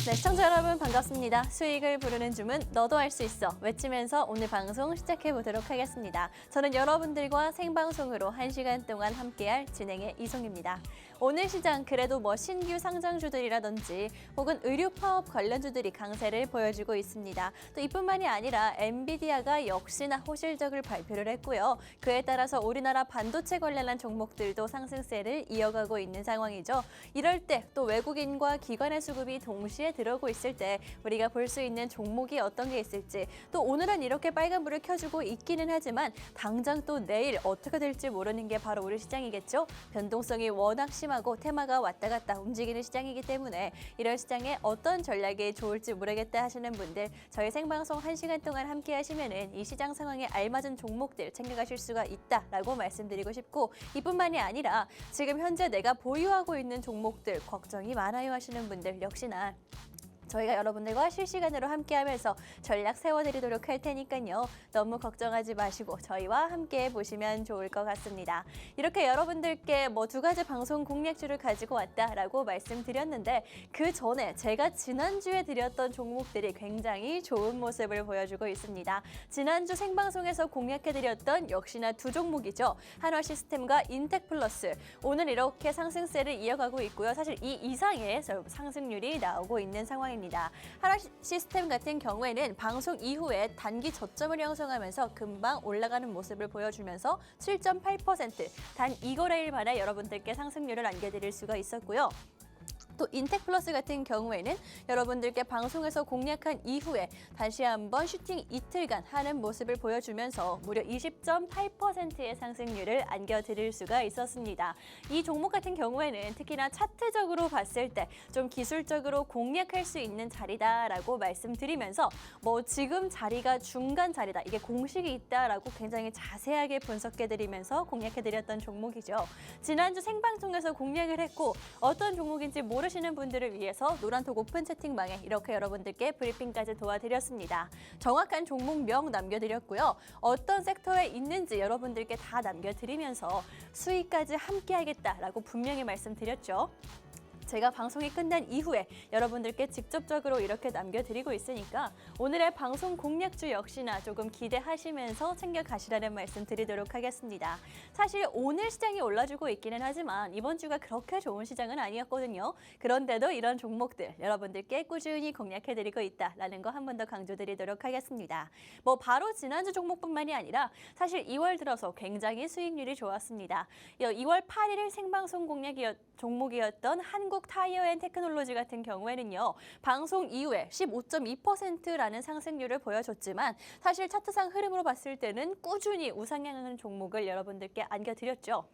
네, 시청자 여러분 반갑습니다. 수익을 부르는 주문 너도 할 수 있어 외치면서 오늘 방송 시작해 보도록 하겠습니다. 저는 여러분들과 생방송으로 1시간 동안 함께할 진행의 이송입니다. 오늘 시장 그래도 신규 상장주들이라든지 혹은 의류 파업 관련주들이 강세를 보여주고 있습니다. 또 이뿐만이 아니라 엔비디아가 역시나 호실적을 발표를 했고요. 그에 따라서 우리나라 반도체 관련한 종목들도 상승세를 이어가고 있는 상황이죠. 이럴 때 또 외국인과 기관의 수급이 동시에 들어오고 있을 때 우리가 볼 수 있는 종목이 어떤 게 있을지, 또 오늘은 이렇게 빨간불을 켜주고 있기는 하지만 당장 또 내일 어떻게 될지 모르는 게 바로 우리 시장이겠죠. 변동성이 워낙 심하고 테마가 왔다 갔다 움직이는 시장이기 때문에 이런 시장에 어떤 전략이 좋을지 모르겠다 하시는 분들, 저희 생방송 1시간 동안 함께 하시면은 이 시장 상황에 알맞은 종목들 챙겨가실 수가 있다라고 말씀드리고 싶고, 이뿐만이 아니라 지금 현재 내가 보유하고 있는 종목들 걱정이 많아요 하시는 분들 역시나 저희가 여러분들과 실시간으로 함께하면서 전략 세워드리도록 할 테니까요. 너무 걱정하지 마시고 저희와 함께 보시면 좋을 것 같습니다. 이렇게 여러분들께 두 가지 방송 공략주를 가지고 왔다라고 말씀드렸는데, 그 전에 제가 지난주에 드렸던 종목들이 굉장히 좋은 모습을 보여주고 있습니다. 지난주 생방송에서 공략해드렸던 역시나 두 종목이죠. 한화시스템과 인텍플러스. 오늘 이렇게 상승세를 이어가고 있고요. 사실 이 이상의 상승률이 나오고 있는 상황입니다. 한화시스템 같은 경우에는 방송 이후에 단기 저점을 형성하면서 금방 올라가는 모습을 보여주면서 7.8% 단 2거래일 만에 여러분들께 상승률을 안겨드릴 수가 있었고요. 또 인텍플러스 같은 경우에는 여러분들께 방송에서 공략한 이후에 다시 한번 슈팅 이틀간 하는 모습을 보여주면서 무려 20.8%의 상승률을 안겨드릴 수가 있었습니다. 이 종목 같은 경우에는 특히나 차트적으로 봤을 때 좀 기술적으로 공략할 수 있는 자리다라고 말씀드리면서 지금 자리가 중간 자리다, 이게 공식이 있다라고 굉장히 자세하게 분석해드리면서 공략해드렸던 종목이죠. 지난주 생방송에서 공략을 했고 어떤 종목인지 모르시는 분들을 위해서 노란톡 오픈 채팅방에 이렇게 여러분들께 브리핑까지 도와드렸습니다. 정확한 종목명 남겨드렸고요. 어떤 섹터에 있는지 여러분들께 다 남겨드리면서 수익까지 함께 하겠다라고 분명히 말씀드렸죠. 제가 방송이 끝난 이후에 여러분들께 직접적으로 이렇게 남겨드리고 있으니까 오늘의 방송 공략주 역시나 조금 기대하시면서 챙겨가시라는 말씀 드리도록 하겠습니다. 사실 오늘 시장이 올라주고 있기는 하지만 이번 주가 그렇게 좋은 시장은 아니었거든요. 그런데도 이런 종목들 여러분들께 꾸준히 공략해드리고 있다라는 거 한 번 더 강조드리도록 하겠습니다. 바로 지난주 종목뿐만이 아니라 사실 2월 들어서 굉장히 수익률이 좋았습니다. 2월 8일 생방송 종목이었던 한국타이어앤테크놀로지 같은 경우에는요, 방송 이후에 15.2%라는 상승률을 보여줬지만 사실 차트상 흐름으로 봤을 때는 꾸준히 우상향하는 종목을 여러분들께 안겨드렸죠.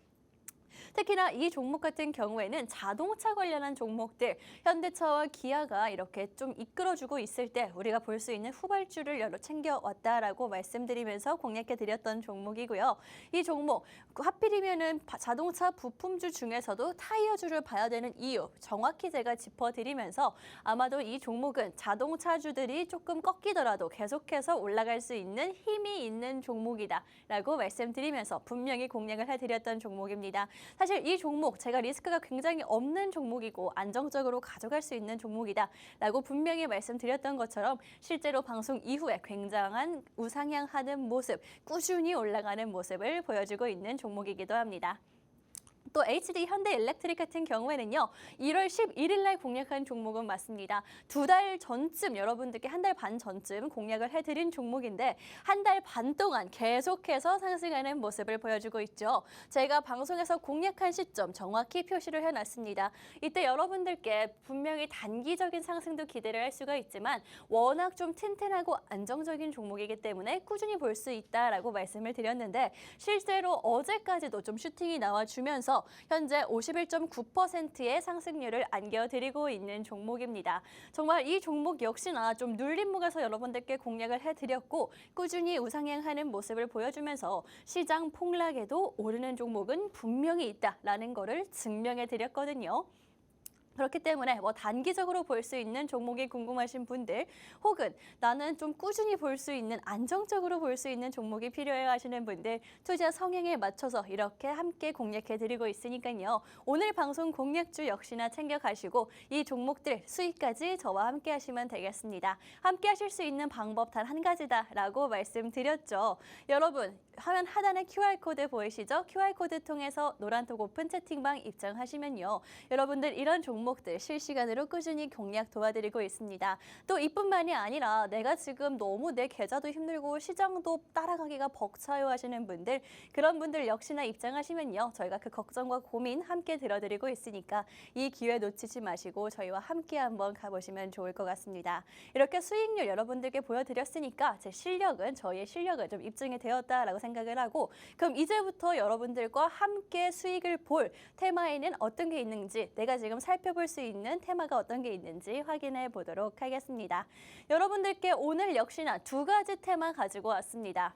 특히나 이 종목 같은 경우에는 자동차 관련한 종목들, 현대차와 기아가 이렇게 좀 이끌어주고 있을 때 우리가 볼 수 있는 후발주를 여러 챙겨왔다라고 말씀드리면서 공략해드렸던 종목이고요. 이 종목 하필이면은 자동차 부품주 중에서도 타이어주를 봐야 되는 이유 정확히 제가 짚어드리면서 아마도 이 종목은 자동차주들이 조금 꺾이더라도 계속해서 올라갈 수 있는 힘이 있는 종목이다라고 말씀드리면서 분명히 공략을 해드렸던 종목입니다. 사실 이 종목 제가 리스크가 굉장히 없는 종목이고 안정적으로 가져갈 수 있는 종목이다라고 분명히 말씀드렸던 것처럼 실제로 방송 이후에 굉장한 우상향하는 모습, 꾸준히 올라가는 모습을 보여주고 있는 종목이기도 합니다. 또 HD 현대일렉트릭 같은 경우에는요, 1월 11일 날 공략한 종목은 맞습니다. 2달 전쯤 여러분들께 1달 반 전쯤 공략을 해드린 종목인데 한 달 반 동안 계속해서 상승하는 모습을 보여주고 있죠. 제가 방송에서 공략한 시점 정확히 표시를 해놨습니다. 이때 여러분들께 분명히 단기적인 상승도 기대를 할 수가 있지만 워낙 좀 튼튼하고 안정적인 종목이기 때문에 꾸준히 볼 수 있다라고 말씀을 드렸는데 실제로 어제까지도 좀 슈팅이 나와주면서 현재 51.9%의 상승률을 안겨드리고 있는 종목입니다. 정말 이 종목 역시나 좀 눌림목에서 여러분들께 공략을 해드렸고 꾸준히 우상향하는 모습을 보여주면서 시장 폭락에도 오르는 종목은 분명히 있다라는 거를 증명해드렸거든요. 그렇기 때문에 뭐 단기적으로 볼 수 있는 종목이 궁금하신 분들 혹은 나는 좀 꾸준히 볼 수 있는 안정적으로 볼 수 있는 종목이 필요해 하시는 분들 투자 성향에 맞춰서 이렇게 함께 공략해 드리고 있으니까요. 오늘 방송 공략주 역시나 챙겨 가시고 이 종목들 수익까지 저와 함께 하시면 되겠습니다. 함께 하실 수 있는 방법 단 한 가지다라고 말씀드렸죠. 여러분 화면 하단에 QR코드 보이시죠? QR코드 통해서 노란톡 오픈 채팅방 입장하시면요. 여러분들 이런 종목들 실시간으로 꾸준히 공략 도와드리고 있습니다. 또 이뿐만이 아니라 내가 지금 너무 내 계좌도 힘들고 시장도 따라가기가 벅차요 하시는 분들 그런 분들 역시나 입장하시면요. 저희가 그 걱정과 고민 함께 들어드리고 있으니까 이 기회 놓치지 마시고 저희와 함께 한번 가보시면 좋을 것 같습니다. 이렇게 수익률 여러분들께 보여드렸으니까 제 실력은 저희의 실력은 좀 입증이 되었다라고 생각을 하고 그럼 이제부터 여러분들과 함께 수익을 볼 테마에는 어떤 게 있는지 내가 지금 살펴볼 수 있는 테마가 어떤 게 있는지 확인해 보도록 하겠습니다. 여러분들께 오늘 역시나 두 가지 테마 가지고 왔습니다.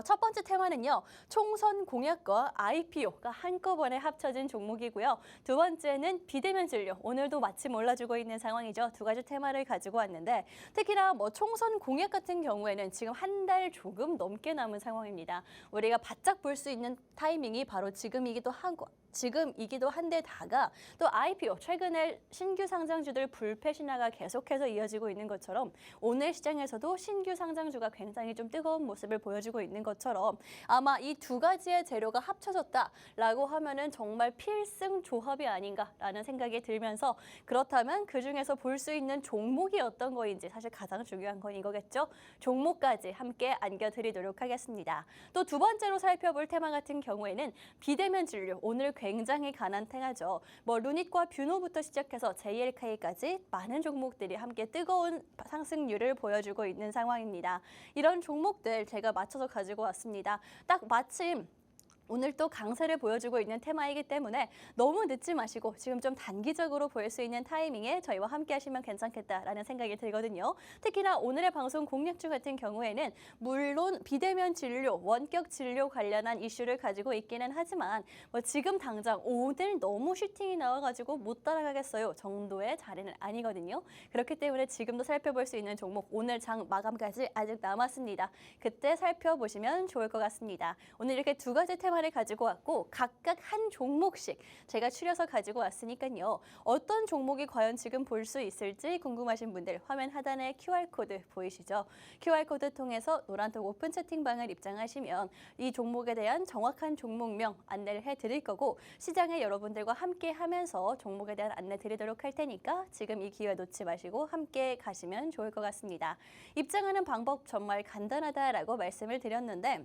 첫 번째 테마는요. 총선 공약과 IPO가 한꺼번에 합쳐진 종목이고요. 두 번째는 비대면 진료. 오늘도 마침 올라주고 있는 상황이죠. 두 가지 테마를 가지고 왔는데 특히나 총선 공약 같은 경우에는 지금 한 달 조금 넘게 남은 상황입니다. 우리가 바짝 볼 수 있는 타이밍이 바로 지금이기도 한데다가 또 IPO 최근에 신규 상장주들 불패 신화가 계속해서 이어지고 있는 것처럼 오늘 시장에서도 신규 상장주가 굉장히 좀 뜨거운 모습을 보여주고 있는 것처럼 아마 이 두 가지의 재료가 합쳐졌다라고 하면은 정말 필승 조합이 아닌가라는 생각이 들면서 그렇다면 그중에서 볼 수 있는 종목이 어떤 거인지 사실 가장 중요한 건 이거겠죠. 종목까지 함께 안겨드리도록 하겠습니다. 또 두 번째로 살펴볼 테마 같은 경우에는 비대면 진료. 오늘 굉장히 강한 테마죠. 루닛과 뷰노부터 시작해서 JLK까지 많은 종목들이 함께 뜨거운 상승률을 보여주고 있는 상황입니다. 이런 종목들 제가 맞춰서 가지고 왔습니다. 딱 마침 오늘 또 강세를 보여주고 있는 테마이기 때문에 너무 늦지 마시고 지금 좀 단기적으로 보일 수 있는 타이밍에 저희와 함께 하시면 괜찮겠다라는 생각이 들거든요. 특히나 오늘의 방송 공략주 같은 경우에는 물론 비대면 진료, 원격 진료 관련한 이슈를 가지고 있기는 하지만 지금 당장 오늘 너무 슈팅이 나와가지고 못 따라가겠어요 정도의 자리는 아니거든요. 그렇기 때문에 지금도 살펴볼 수 있는 종목 오늘 장 마감까지 아직 남았습니다. 그때 살펴보시면 좋을 것 같습니다. 오늘 이렇게 두 가지 테마를 가지고 왔고 각각 한 종목씩 제가 추려서 가지고 왔으니까요. 어떤 종목이 과연 지금 볼 수 있을지 궁금하신 분들 화면 하단에 QR코드 보이시죠? QR코드 통해서 노란톡 오픈 채팅방을 입장하시면 이 종목에 대한 정확한 종목명 안내를 해드릴 거고 시장에 여러분들과 함께 하면서 종목에 대한 안내 드리도록 할 테니까 지금 이 기회 놓지 마시고 함께 가시면 좋을 것 같습니다. 입장하는 방법 정말 간단하다라고 말씀을 드렸는데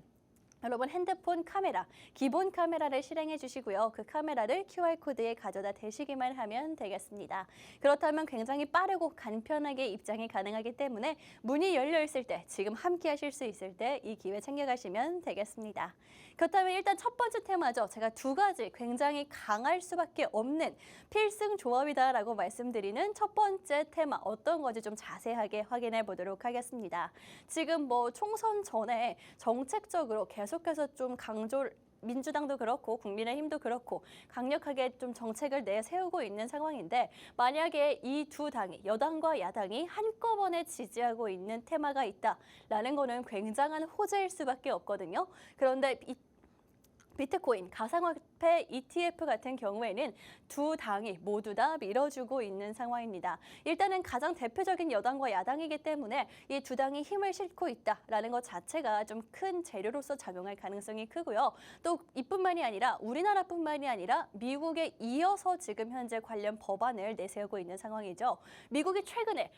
여러분 핸드폰 카메라, 기본 카메라를 실행해 주시고요. 그 카메라를 QR코드에 가져다 대시기만 하면 되겠습니다. 그렇다면 굉장히 빠르고 간편하게 입장이 가능하기 때문에 문이 열려 있을 때, 지금 함께 하실 수 있을 때 이 기회 챙겨가시면 되겠습니다. 그렇다면 일단 첫 번째 테마죠. 제가 두 가지 굉장히 강할 수밖에 없는 필승 조합이다라고 말씀드리는 첫 번째 테마 어떤 건지 좀 자세하게 확인해 보도록 하겠습니다. 지금 총선 전에 정책적으로 계속해서 좀 민주당도 그렇고 국민의힘도 그렇고 강력하게 좀 정책을 내세우고 있는 상황인데 만약에 이 두 당이 여당과 야당이 한꺼번에 지지하고 있는 테마가 있다라는 거는 굉장한 호재일 수밖에 없거든요. 그런데 비트코인, 가상화폐 ETF 같은 경우에는 두 당이 모두 다 밀어주고 있는 상황입니다. 일단은 가장 대표적인 여당과 야당이기 때문에 이 두 당이 힘을 싣고 있다라는 것 자체가 좀 큰 재료로서 작용할 가능성이 크고요. 또 이뿐만이 아니라 우리나라뿐만이 아니라 미국에 이어서 지금 현재 관련 법안을 내세우고 있는 상황이죠. 미국이 최근에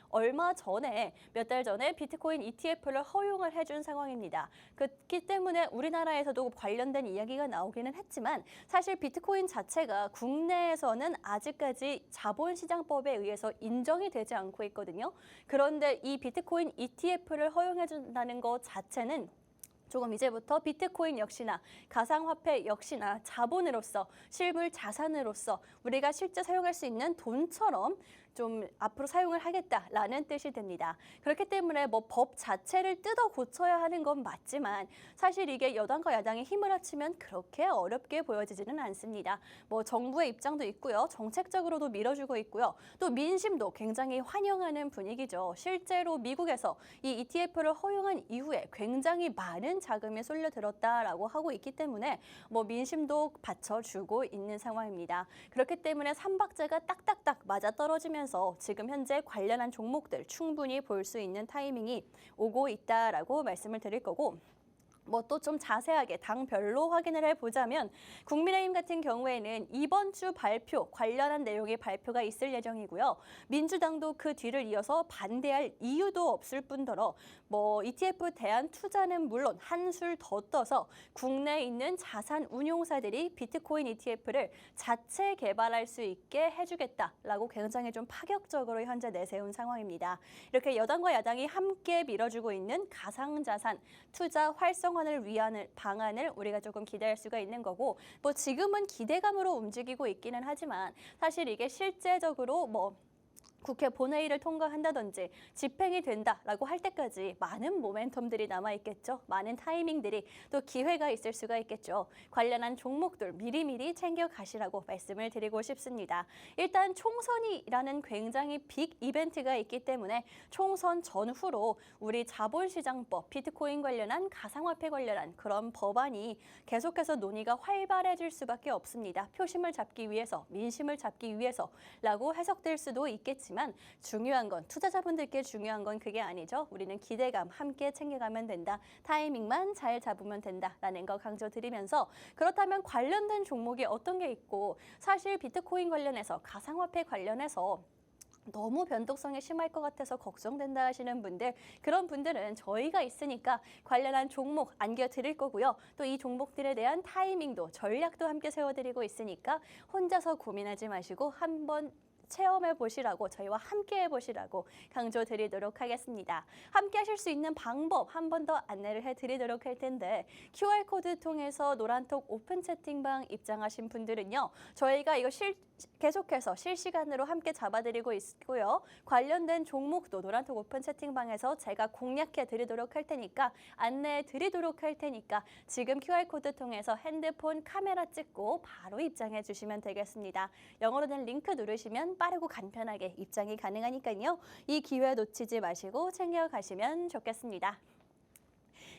몇 달 전에 비트코인 ETF를 허용을 해준 상황입니다. 그렇기 때문에 우리나라에서도 관련된 이야기가 나오기는 했지만 사실 비트코인 자체가 국내에서는 아직까지 자본시장법에 의해서 인정이 되지 않고 있거든요. 그런데 이 비트코인 ETF를 허용해준다는 것 자체는 조금 이제부터 비트코인 역시나 가상화폐 역시나 자본으로서 실물 자산으로서 우리가 실제 사용할 수 있는 돈처럼 좀 앞으로 사용을 하겠다라는 뜻이 됩니다. 그렇기 때문에 뭐 법 자체를 뜯어 고쳐야 하는 건 맞지만 사실 이게 여당과 야당이 힘을 합치면 그렇게 어렵게 보여지지는 않습니다. 뭐 정부의 입장도 있고요. 정책적으로도 밀어주고 있고요. 또 민심도 굉장히 환영하는 분위기죠. 실제로 미국에서 이 ETF를 허용한 이후에 굉장히 많은 자금이 쏠려들었다라고 하고 있기 때문에 뭐 민심도 받쳐주고 있는 상황입니다. 그렇기 때문에 삼박자가 딱딱딱 맞아떨어지면서 지금 현재 관련한 종목들 충분히 볼 수 있는 타이밍이 오고 있다라고 말씀을 드릴 거고, 뭐 또 좀 자세하게 당별로 확인을 해보자면 국민의힘 같은 경우에는 이번 주 발표 관련한 내용의 발표가 있을 예정이고요. 민주당도 그 뒤를 이어서 반대할 이유도 없을 뿐더러 뭐 ETF 대안 투자는 물론 한술 더 떠서 국내에 있는 자산 운용사들이 비트코인 ETF를 자체 개발할 수 있게 해주겠다라고 굉장히 좀 파격적으로 현재 내세운 상황입니다. 이렇게 여당과 야당이 함께 밀어주고 있는 가상자산 투자 활성화를 위한 방안을 우리가 조금 기대할 수가 있는 거고, 뭐 지금은 기대감으로 움직이고 있기는 하지만 사실 이게 실제적으로 뭐 국회 본회의를 통과한다든지 집행이 된다라고 할 때까지 많은 모멘텀들이 남아있겠죠. 많은 타이밍들이 또 기회가 있을 수가 있겠죠. 관련한 종목들 미리미리 챙겨가시라고 말씀을 드리고 싶습니다. 일단 총선이라는 굉장히 빅 이벤트가 있기 때문에 총선 전후로 우리 자본시장법, 비트코인 관련한 가상화폐 관련한 그런 법안이 계속해서 논의가 활발해질 수밖에 없습니다. 표심을 잡기 위해서, 민심을 잡기 위해서라고 해석될 수도 있겠지만 중요한 건 투자자분들께 중요한 건 그게 아니죠. 우리는 기대감 함께 챙겨가면 된다. 타이밍만 잘 잡으면 된다라는 거 강조드리면서, 그렇다면 관련된 종목이 어떤 게 있고, 사실 비트코인 관련해서 가상화폐 관련해서 너무 변동성이 심할 것 같아서 걱정된다 하시는 분들, 그런 분들은 저희가 있으니까 관련한 종목 안겨드릴 거고요. 또 이 종목들에 대한 타이밍도 전략도 함께 세워드리고 있으니까 혼자서 고민하지 마시고 한번 체험해 보시라고, 저희와 함께 해보시라고 강조드리도록 하겠습니다. 함께 하실 수 있는 방법 한 번 더 안내를 해드리도록 할 텐데, QR코드 통해서 노란톡 오픈 채팅방 입장하신 분들은요, 저희가 이거 계속해서 실시간으로 함께 잡아드리고 있고요. 관련된 종목도 노란톡 오픈 채팅방에서 제가 공략해 드리도록 할 테니까, 안내해 드리도록 할 테니까 지금 QR코드 통해서 핸드폰 카메라 찍고 바로 입장해 주시면 되겠습니다. 영어로 된 링크 누르시면 빠르고 간편하게 입장이 가능하니까요. 이 기회 놓치지 마시고 챙겨가시면 좋겠습니다.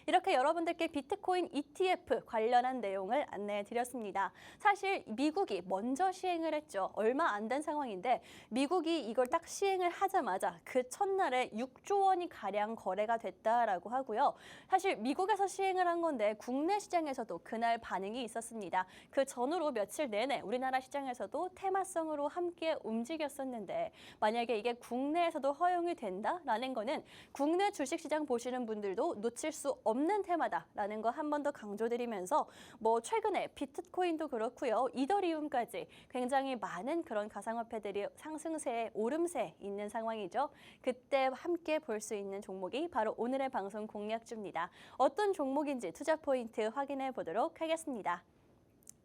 이렇게 여러분들께 비트코인 ETF 관련한 내용을 안내해 드렸습니다. 사실 미국이 먼저 시행을 했죠. 얼마 안 된 상황인데 미국이 이걸 딱 시행을 하자마자 그 첫날에 6조 원이 가량 거래가 됐다라고 하고요. 사실 미국에서 시행을 한 건데 국내 시장에서도 그날 반응이 있었습니다. 그 전후로 며칠 내내 우리나라 시장에서도 테마성으로 함께 움직였었는데, 만약에 이게 국내에서도 허용이 된다라는 거는 국내 주식시장 보시는 분들도 놓칠 수 없는 테마다라는 거 한 번 더 강조드리면서, 뭐 최근에 비트코인도 그렇고요, 이더리움까지 굉장히 많은 그런 가상화폐들이 상승세에 오름세에 있는 상황이죠. 그때 함께 볼 수 있는 종목이 바로 오늘의 방송 공략주입니다. 어떤 종목인지 투자 포인트 확인해 보도록 하겠습니다.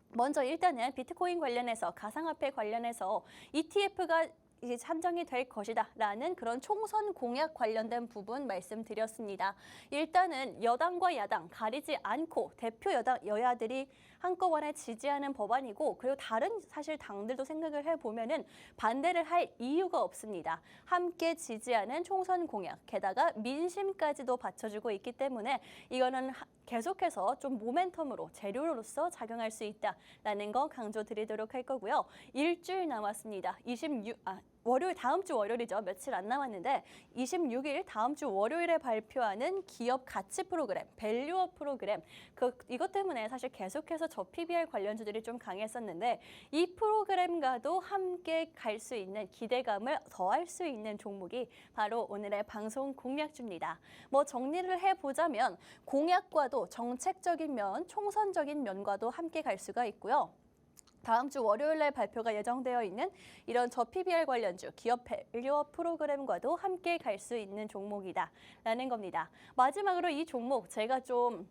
먼저 일단은 비트코인 관련해서, 가상화폐 관련해서 ETF가 이제 산정이 될 것이다 라는 그런 총선 공약 관련된 부분 말씀드렸습니다. 일단은 여당과 야당 가리지 않고 대표 여야들이 한꺼번에 지지하는 법안이고, 그리고 다른 사실 당들도 생각을 해보면은 반대를 할 이유가 없습니다. 함께 지지하는 총선 공약, 게다가 민심까지도 받쳐주고 있기 때문에 이거는 계속해서 좀 모멘텀으로 재료로서 작용할 수 있다라는 거 강조드리도록 할 거고요. 일주일 남았습니다. 월요일, 다음 주 월요일이죠. 며칠 안 남았는데 26일 다음 주 월요일에 발표하는 기업 가치 프로그램, 밸류업 프로그램, 이것 때문에 사실 계속해서 저 PBR 관련주들이 좀 강했었는데, 이 프로그램과도 함께 갈 수 있는 기대감을 더할 수 있는 종목이 바로 오늘의 방송 공략주입니다. 뭐 정리를 해보자면 공약과도 정책적인 면, 총선적인 면과도 함께 갈 수가 있고요. 다음 주 월요일 날 발표가 예정되어 있는 이런 저 PBR 관련주, 기업 밸류업 프로그램과도 함께 갈 수 있는 종목이다라는 겁니다. 마지막으로 이 종목 제가 좀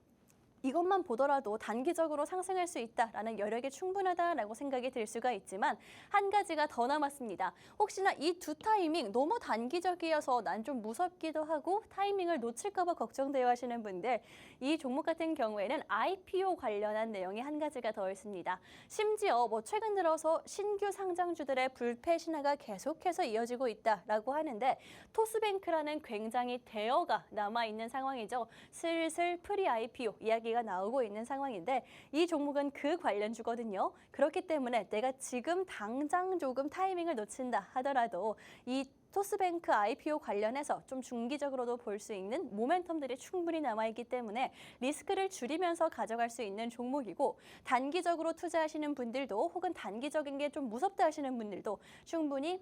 이것만 보더라도 단기적으로 상승할 수 있다라는 여력이 충분하다라고 생각이 들 수가 있지만 한 가지가 더 남았습니다. 혹시나 이 두 타이밍 너무 단기적이어서 난 좀 무섭기도 하고 타이밍을 놓칠까 봐 걱정되어 하시는 분들, 이 종목 같은 경우에는 IPO 관련한 내용이 한 가지가 더 있습니다. 심지어 뭐 최근 들어서 신규 상장주들의 불패 신화가 계속해서 이어지고 있다라고 하는데 토스뱅크라는 굉장히 대어가 남아있는 상황이죠. 슬슬 프리 IPO 이야기가 나오고 있는 상황인데 이 종목은 그 관련주거든요. 그렇기 때문에 내가 지금 당장 조금 타이밍을 놓친다 하더라도 이 토스뱅크 IPO 관련해서 좀 중기적으로도 볼 수 있는 모멘텀들이 충분히 남아있기 때문에 리스크를 줄이면서 가져갈 수 있는 종목이고 단기적으로 투자하시는 분들도 혹은 단기적인 게 좀 무섭다 하시는 분들도 충분히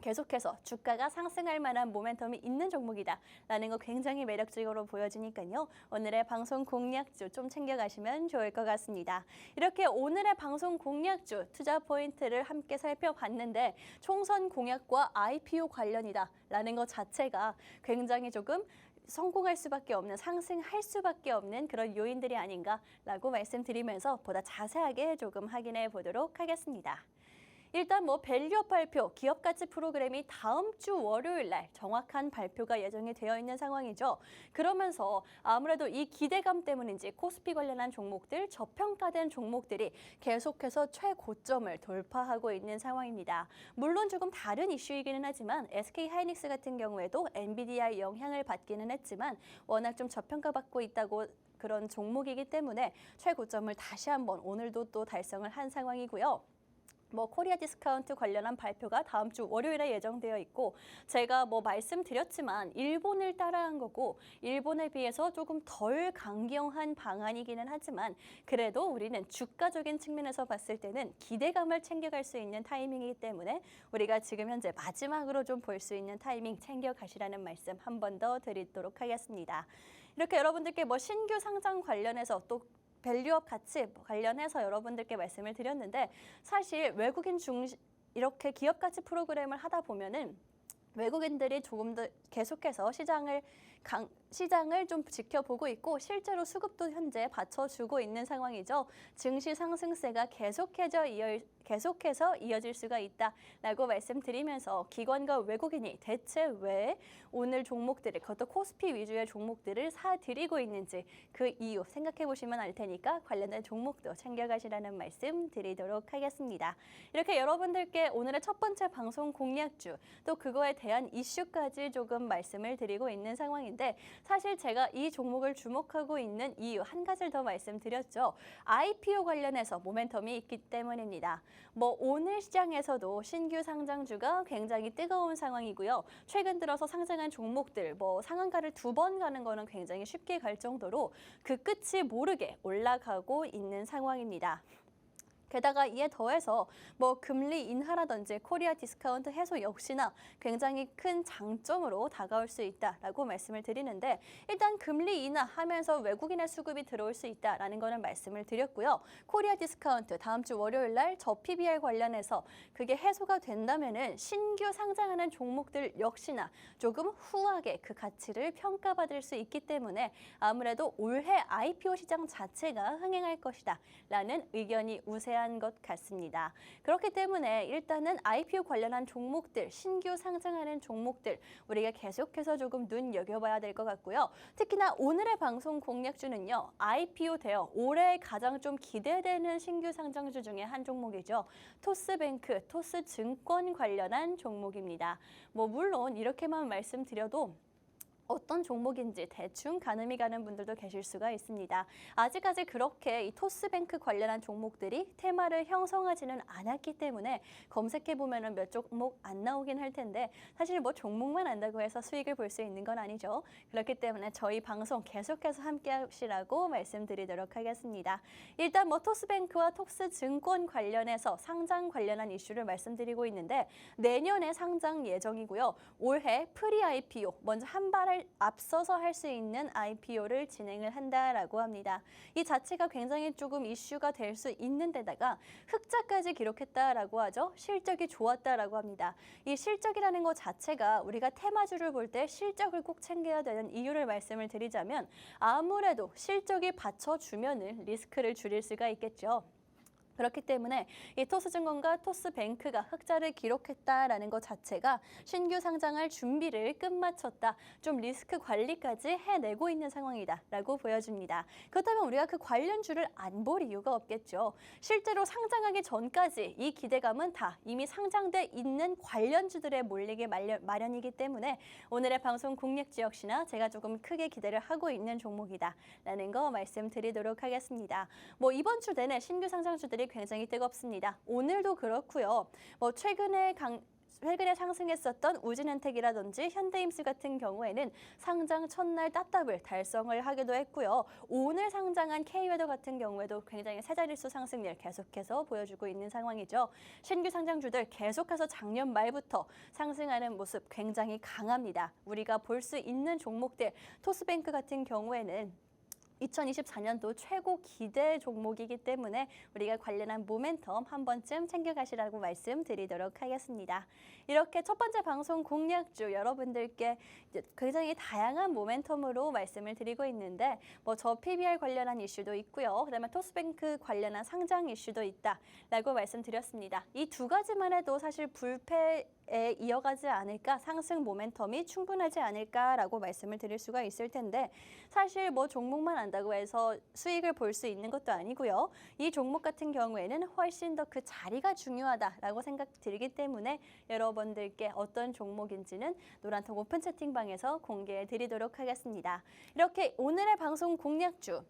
계속해서 주가가 상승할 만한 모멘텀이 있는 종목이다라는 거 굉장히 매력적으로 보여지니까요. 오늘의 방송 공략주 좀 챙겨가시면 좋을 것 같습니다. 이렇게 오늘의 방송 공략주 투자 포인트를 함께 살펴봤는데 총선 공약과 IPO 관련이다라는 것 자체가 굉장히 조금 성공할 수밖에 없는, 상승할 수밖에 없는 그런 요인들이 아닌가라고 말씀드리면서 보다 자세하게 조금 확인해 보도록 하겠습니다. 일단 뭐 밸류업 발표, 기업가치 프로그램이 다음 주 월요일 날 정확한 발표가 예정이 되어 있는 상황이죠. 그러면서 아무래도 이 기대감 때문인지 코스피 관련한 종목들, 저평가된 종목들이 계속해서 최고점을 돌파하고 있는 상황입니다. 물론 조금 다른 이슈이기는 하지만 SK하이닉스 같은 경우에도 엔비디아의 영향을 받기는 했지만 워낙 좀 저평가받고 있다고 그런 종목이기 때문에 최고점을 다시 한번 오늘도 또 달성을 한 상황이고요. 뭐 코리아 디스카운트 관련한 발표가 다음 주 월요일에 예정되어 있고 제가 뭐 말씀드렸지만 일본을 따라한 거고 일본에 비해서 조금 덜 강경한 방안이기는 하지만 그래도 우리는 주가적인 측면에서 봤을 때는 기대감을 챙겨갈 수 있는 타이밍이기 때문에 우리가 지금 현재 마지막으로 좀 볼 수 있는 타이밍 챙겨가시라는 말씀 한 번 더 드리도록 하겠습니다. 이렇게 여러분들께 뭐 신규 상장 관련해서 또 밸류업 가치 관련해서 여러분들께 말씀을 드렸는데 사실 외국인 이렇게 기업 가치 프로그램을 하다 보면은 외국인들이 조금 더 계속해서 시장을 좀 지켜보고 있고 실제로 수급도 현재 받쳐주고 있는 상황이죠. 증시 상승세가 계속해서 이어질 수가 있다라고 말씀드리면서 기관과 외국인이 대체 왜 오늘 종목들을, 그것도 코스피 위주의 종목들을 사들이고 있는지 그 이유 생각해 보시면 알 테니까 관련된 종목도 챙겨가시라는 말씀 드리도록 하겠습니다. 이렇게 여러분들께 오늘의 첫 번째 방송 공략주 또 그거에 대한 이슈까지 조금 말씀을 드리고 있는 상황인데 사실 제가 이 종목을 주목하고 있는 이유 한 가지를 더 말씀드렸죠. IPO 관련해서 모멘텀이 있기 때문입니다. 뭐 오늘 시장에서도 신규 상장주가 굉장히 뜨거운 상황이고요. 최근 들어서 상장한 종목들 뭐 상한가를 2번 가는 거는 굉장히 쉽게 갈 정도로 그 끝이 모르게 올라가고 있는 상황입니다. 게다가 이에 더해서 뭐 금리 인하라든지 코리아 디스카운트 해소 역시나 굉장히 큰 장점으로 다가올 수 있다라고 말씀을 드리는데 일단 금리 인하하면서 외국인의 수급이 들어올 수 있다라는 거는 말씀을 드렸고요. 코리아 디스카운트 다음 주 월요일 날 저 PBR 관련해서 그게 해소가 된다면은 신규 상장하는 종목들 역시나 조금 후하게 그 가치를 평가받을 수 있기 때문에 아무래도 올해 IPO 시장 자체가 흥행할 것이다라는 의견이 우세한 것 같습니다. 그렇기 때문에 일단은 IPO 관련한 종목들, 신규 상장하는 종목들 우리가 계속해서 조금 눈여겨봐야 될 것 같고요. 특히나 오늘의 방송 공략주는요. IPO 되어 올해 가장 좀 기대되는 신규 상장주 중에 한 종목이죠. 토스뱅크, 토스증권 관련한 종목입니다. 뭐 물론 이렇게만 말씀드려도 어떤 종목인지 대충 가늠이 가는 분들도 계실 수가 있습니다. 아직까지 그렇게 이 토스뱅크 관련한 종목들이 테마를 형성하지는 않았기 때문에 검색해보면 몇 종목 안 나오긴 할 텐데 사실 뭐 종목만 안다고 해서 수익을 볼 수 있는 건 아니죠. 그렇기 때문에 저희 방송 계속해서 함께 하시라고 말씀드리도록 하겠습니다. 일단 뭐 토스뱅크와 토스증권 관련해서 상장 관련한 이슈를 말씀드리고 있는데 내년에 상장 예정이고요. 올해 프리 IPO 먼저 한 발 할 앞서서 할 수 있는 IPO를 진행을 한다라고 합니다. 이 자체가 굉장히 조금 이슈가 될 수 있는 데다가 흑자까지 기록했다라고 하죠. 실적이 좋았다라고 합니다. 이 실적이라는 것 자체가 우리가 테마주를 볼 때 실적을 꼭 챙겨야 되는 이유를 말씀을 드리자면 아무래도 실적이 받쳐주면은 리스크를 줄일 수가 있겠죠. 그렇기 때문에 이 토스증권과 토스뱅크가 흑자를 기록했다라는 것 자체가 신규 상장할 준비를 끝마쳤다. 좀 리스크 관리까지 해내고 있는 상황이다라고 보여집니다. 그렇다면 우리가 그 관련주를 안 볼 이유가 없겠죠. 실제로 상장하기 전까지 이 기대감은 다 이미 상장돼 있는 관련주들에 몰리기 마련이기 때문에 오늘의 방송 공략주 역시나 제가 조금 크게 기대를 하고 있는 종목이다라는 거 말씀드리도록 하겠습니다. 뭐 이번 주 내내 신규 상장주들이 굉장히 뜨겁습니다. 오늘도 그렇고요. 뭐 최근에 상승했었던 우진엔텍이라든지 현대임스 같은 경우에는 상장 첫날 따따블 달성을 하기도 했고요. 오늘 상장한 K웨더 같은 경우에도 굉장히 세 자릿수 상승률 계속해서 보여주고 있는 상황이죠. 신규 상장주들 계속해서 작년 말부터 상승하는 모습 굉장히 강합니다. 우리가 볼 수 있는 종목들 토스뱅크 같은 경우에는 2024년도 최고 기대 종목이기 때문에 우리가 관련한 모멘텀 한 번쯤 챙겨가시라고 말씀드리도록 하겠습니다. 이렇게 첫 번째 방송 공략주 여러분들께 굉장히 다양한 모멘텀으로 말씀을 드리고 있는데 뭐 저 PBR 관련한 이슈도 있고요. 그다음에 토스뱅크 관련한 상장 이슈도 있다라고 말씀드렸습니다. 이 두 가지만 해도 사실 불패에 이어가지 않을까, 상승 모멘텀이 충분하지 않을까라고 말씀을 드릴 수가 있을 텐데 사실 뭐 종목만 안다고 해서 수익을 볼 수 있는 것도 아니고요. 이 종목 같은 경우에는 훨씬 더 그 자리가 중요하다라고 생각 들기 때문에 여러분들께 어떤 종목인지는 노란통 오픈 채팅방에서 공개해 드리도록 하겠습니다. 이렇게 오늘의 방송 공략주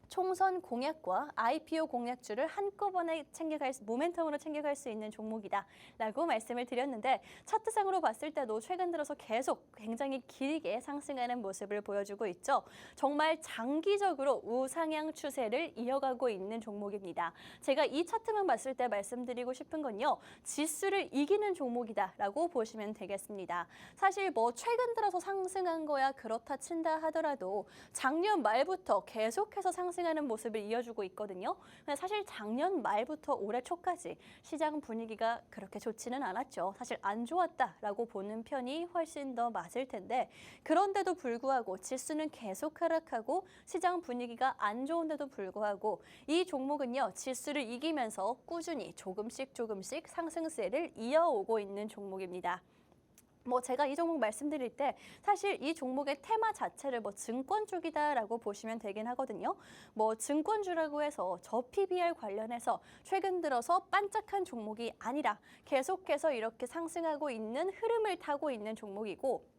총선 공약과 IPO 공약주를 한꺼번에 모멘텀으로 챙겨갈 수 있는 종목이다라고 말씀을 드렸는데 차트상으로 봤을 때도 최근 들어서 계속 굉장히 길게 상승하는 모습을 보여주고 있죠. 정말 장기적으로 우상향 추세를 이어가고 있는 종목입니다. 제가 이 차트만 봤을 때 말씀드리고 싶은 건요. 지수를 이기는 종목이다라고 보시면 되겠습니다. 사실 뭐 최근 들어서 상승한 거야 그렇다 친다 하더라도 작년 말부터 계속해서 상승하는 모습을 이어주고 있거든요. 사실 작년 말부터 올해 초까지 시장 분위기가 그렇게 좋지는 않았죠. 사실 안 좋았다라고 보는 편이 훨씬 더 맞을 텐데 그런데도 불구하고 지수는 계속 하락하고 시장 분위기가 안 좋은데도 불구하고 이 종목은요. 지수를 이기면서 꾸준히 조금씩 상승세를 이어오고 있는 종목입니다. 뭐 제가 이 종목 말씀드릴 때 사실 이 종목의 테마 자체를 뭐 증권 쪽이다라고 보시면 되긴 하거든요. 뭐 증권주라고 해서 저 PBR 관련해서 최근 들어서 반짝한 종목이 아니라 계속해서 이렇게 상승하고 있는 흐름을 타고 있는 종목이고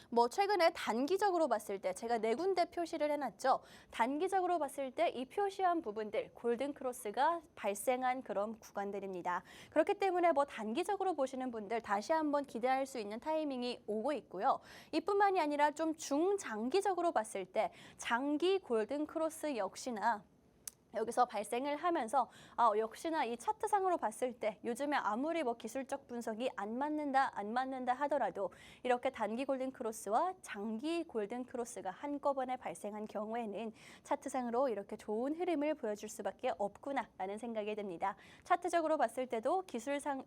뭐 최근에 단기적으로 봤을 때 제가 네 군데 표시를 해놨죠. 단기적으로 봤을 때 이 표시한 부분들 골든 크로스가 발생한 그런 구간들입니다. 그렇기 때문에 뭐 단기적으로 보시는 분들 다시 한번 기대할 수 있는 타이밍이 오고 있고요. 이뿐만이 아니라 좀 중장기적으로 봤을 때 장기 골든 크로스 역시나 여기서 발생을 하면서 역시나 이 차트상으로 봤을 때 요즘에 아무리 뭐 기술적 분석이 안 맞는다 하더라도 이렇게 단기 골든 크로스와 장기 골든 크로스가 한꺼번에 발생한 경우에는 차트상으로 이렇게 좋은 흐름을 보여줄 수밖에 없구나라는 생각이 듭니다. 차트적으로 봤을 때도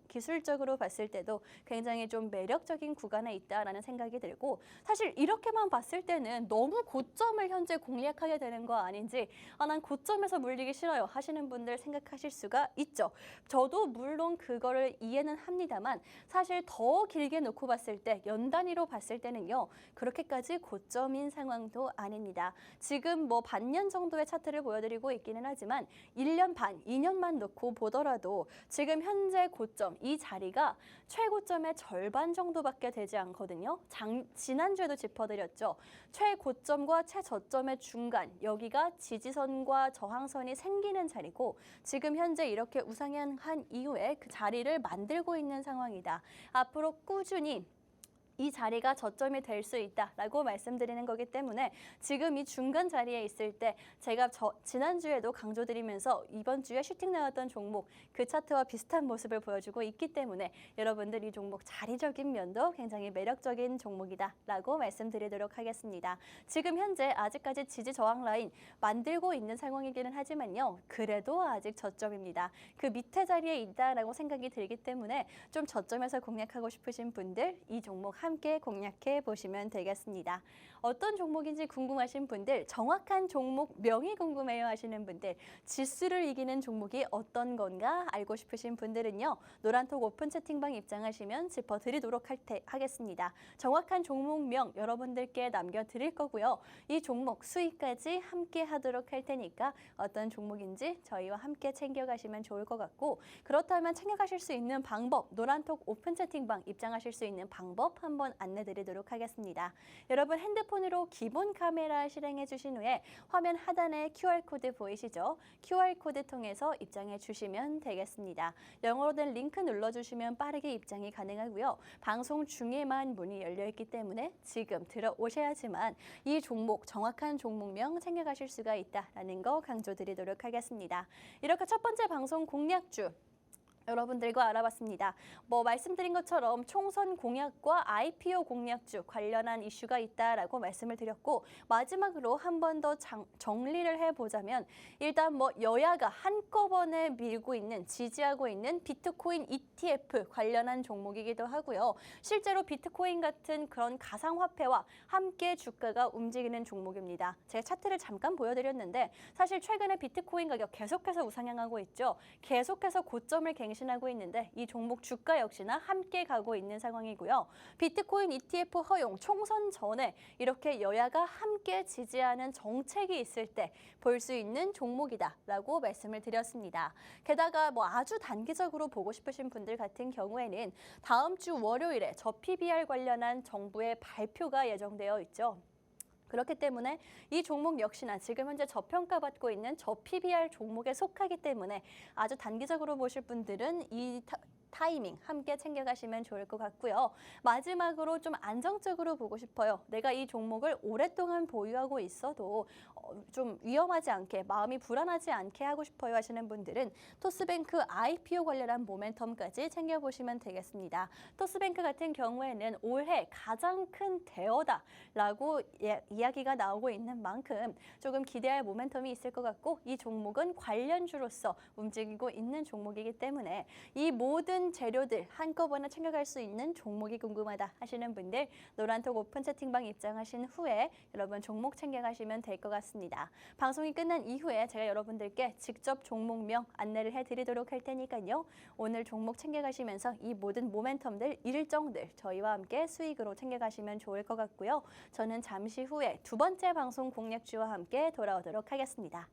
기술적으로 봤을 때도 굉장히 좀 매력적인 구간에 있다라는 생각이 들고 사실 이렇게만 봤을 때는 너무 고점을 현재 공략하게 되는 거 아닌지 난 고점에서 물리기 싫어요 하시는 분들 생각하실 수가 있죠. 저도 물론 그거를 이해는 합니다만 사실 더 길게 놓고 봤을 때 연 단위로 봤을 때는요. 그렇게까지 고점인 상황도 아닙니다. 지금 뭐 반년 정도의 차트를 보여드리고 있기는 하지만 1년 반, 2년만 놓고 보더라도 지금 현재 고점, 이 자리가 최고점의 절반 정도밖에 되지 않거든요. 지난주에도 짚어드렸죠. 최고점과 최저점의 중간, 여기가 지지선과 저항선이 생기는 자리고 지금 현재 이렇게 우상향한 이후에 그 자리를 만들고 있는 상황이다. 앞으로 꾸준히 이 자리가 저점이 될 수 있다라고 말씀드리는 거기 때문에 지금 이 중간 자리에 있을 때 제가 지난주에도 강조드리면서 이번 주에 슈팅 나왔던 종목 그 차트와 비슷한 모습을 보여주고 있기 때문에 여러분들 이 종목 자리적인 면도 굉장히 매력적인 종목이다라고 말씀드리도록 하겠습니다. 지금 현재 아직까지 지지 저항 라인 만들고 있는 상황이기는 하지만요. 그래도 아직 저점입니다. 그 밑에 자리에 있다라고 생각이 들기 때문에 좀 저점에서 공략하고 싶으신 분들 이 종목 함께 공략해 보시면 되겠습니다. 어떤 종목인지 궁금하신 분들, 정확한 종목 명이 궁금해요 하시는 분들, 지수를 이기는 종목이 어떤 건가 알고 싶으신 분들은요. 노란톡 오픈 채팅방 입장하시면 짚어드리도록 하겠습니다. 정확한 종목명 여러분들께 남겨드릴 거고요. 이 종목 수익까지 함께 하도록 할 테니까 어떤 종목인지 저희와 함께 챙겨가시면 좋을 것 같고 그렇다면 챙겨가실 수 있는 방법, 노란톡 오픈 채팅방 입장하실 수 있는 방법 한번 안내드리도록 하겠습니다. 여러분 핸드폰으로 기본 카메라 실행해 주신 후에 화면 하단에 QR코드 보이시죠? QR코드 통해서 입장해 주시면 되겠습니다. 영어로 된 링크 눌러주시면 빠르게 입장이 가능하고요. 방송 중에만 문이 열려있기 때문에 지금 들어오셔야지만 이 종목, 정확한 종목명 챙겨가실 수가 있다는 거 강조드리도록 하겠습니다. 이렇게 첫 번째 방송 공략주 여러분들과 알아봤습니다. 말씀드린 것처럼 총선 공약과 IPO 공약주 관련한 이슈가 있다라고 말씀을 드렸고 마지막으로 한 번 더 정리를 해보자면 일단 여야가 한꺼번에 밀고 있는, 지지하고 있는 비트코인 ETF 관련한 종목이기도 하고요. 실제로 비트코인 같은 그런 가상화폐와 함께 주가가 움직이는 종목입니다. 제가 차트를 잠깐 보여드렸는데 사실 최근에 비트코인 가격 계속해서 우상향하고 있죠. 계속해서 고점을 갱신하고 있는데 이 종목 주가 역시나 함께 가고 있는 상황이고요. 비트코인 ETF 허용 총선 전에 이렇게 여야가 함께 지지하는 정책이 있을 때 볼 수 있는 종목이다라고 말씀을 드렸습니다. 게다가 아주 단기적으로 보고 싶으신 분들 같은 경우에는 다음 주 월요일에 저PBR 관련한 정부의 발표가 예정되어 있죠. 그렇기 때문에 이 종목 역시나 지금 현재 저평가받고 있는 저PBR 종목에 속하기 때문에 아주 단기적으로 보실 분들은 이 타이밍 함께 챙겨가시면 좋을 것 같고요. 마지막으로 좀 안정적으로 보고 싶어요. 내가 이 종목을 오랫동안 보유하고 있어도 좀 위험하지 않게, 마음이 불안하지 않게 하고 싶어요 하시는 분들은 토스뱅크 IPO 관련한 모멘텀까지 챙겨보시면 되겠습니다. 토스뱅크 같은 경우에는 올해 가장 큰 대어다라고 이야기가 나오고 있는 만큼 조금 기대할 모멘텀이 있을 것 같고 이 종목은 관련주로서 움직이고 있는 종목이기 때문에 이 모든 재료들 한꺼번에 챙겨갈 수 있는 종목이 궁금하다 하시는 분들 노란톡 오픈 채팅방 입장하신 후에 여러분 종목 챙겨가시면 될 것 같습니다. 방송이 끝난 이후에 제가 여러분들께 직접 종목명 안내를 해드리도록 할 테니까요. 오늘 종목 챙겨가시면서 이 모든 모멘텀들, 일정들 저희와 함께 수익으로 챙겨가시면 좋을 것 같고요. 저는 잠시 후에 두 번째 방송 공략주와 함께 돌아오도록 하겠습니다.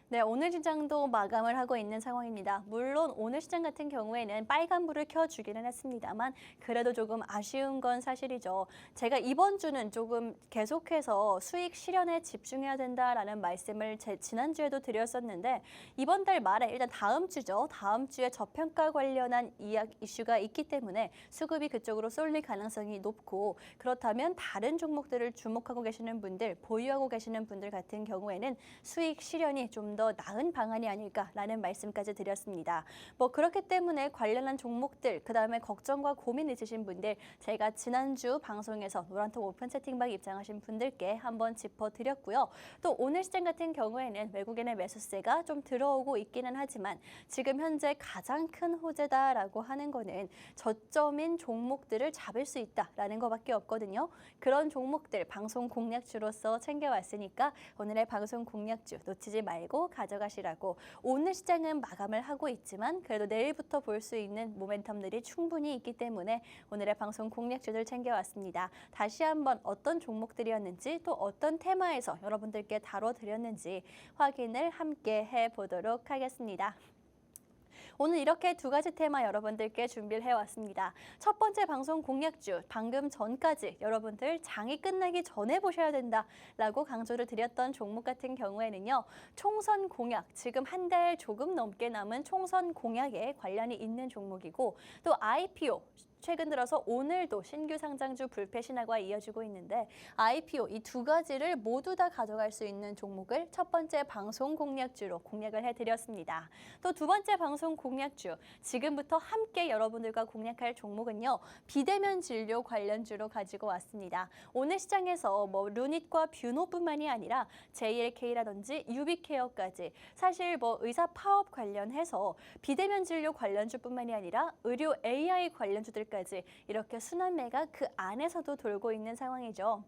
네, 오늘 시장도 마감을 하고 있는 상황입니다. 물론 오늘 시장 같은 경우에는 빨간불을 켜주기는 했습니다만 그래도 조금 아쉬운 건 사실이죠. 제가 이번 주는 조금 계속해서 수익 실현에 집중해야 된다라는 말씀을 지난주에도 드렸었는데 이번 달 말에 일단 다음 주죠. 다음 주에 저평가 관련한 이슈가 있기 때문에 수급이 그쪽으로 쏠릴 가능성이 높고 그렇다면 다른 종목들을 주목하고 계시는 분들, 보유하고 계시는 분들 같은 경우에는 수익 실현이 좀 더 나은 방안이 아닐까라는 말씀까지 드렸습니다. 뭐 그렇기 때문에 관련한 종목들, 그다음에 걱정과 고민 있으신 분들 제가 지난주 방송에서 노란톡 오픈 채팅방 입장하신 분들께 한번 짚어드렸고요. 또 오늘 시장 같은 경우에는 외국인의 매수세가 좀 들어오고 있기는 하지만 지금 현재 가장 큰 호재다라고 하는 거는 저점인 종목들을 잡을 수 있다라는 것밖에 없거든요. 그런 종목들 방송 공략주로서 챙겨왔으니까 오늘의 방송 공략주 놓치지 말고 가져가시라고. 오늘 시장은 마감을 하고 있지만 그래도 내일부터 볼 수 있는 모멘텀들이 충분히 있기 때문에 오늘의 방송 공략주들 챙겨왔습니다. 다시 한번 어떤 종목들이었는지 또 어떤 테마에서 여러분들께 다뤄드렸는지 확인을 함께 해보도록 하겠습니다. 오늘 이렇게 두 가지 테마 여러분들께 준비를 해왔습니다. 첫 번째 방송 공략주, 방금 전까지 여러분들 장이 끝나기 전에 보셔야 된다라고 강조를 드렸던 종목 같은 경우에는요. 총선 공약, 지금 한 달 조금 넘게 남은 총선 공약에 관련이 있는 종목이고 또 IPO, 최근 들어서 오늘도 신규 상장주 불패 신화가 이어지고 있는데 IPO 이 두 가지를 모두 다 가져갈 수 있는 종목을 첫 번째 방송 공략주로 공략을 해드렸습니다. 또 두 번째 방송 공략주, 지금부터 함께 여러분들과 공략할 종목은요. 비대면 진료 관련주로 가지고 왔습니다. 오늘 시장에서 뭐 루닛과 뷰노뿐만이 아니라 JLK라든지 유비케어까지 사실 뭐 의사 파업 관련해서 비대면 진료 관련주뿐만이 아니라 의료 AI 관련주들까지 이렇게 순환매가 그 안에서도 돌고 있는 상황이죠.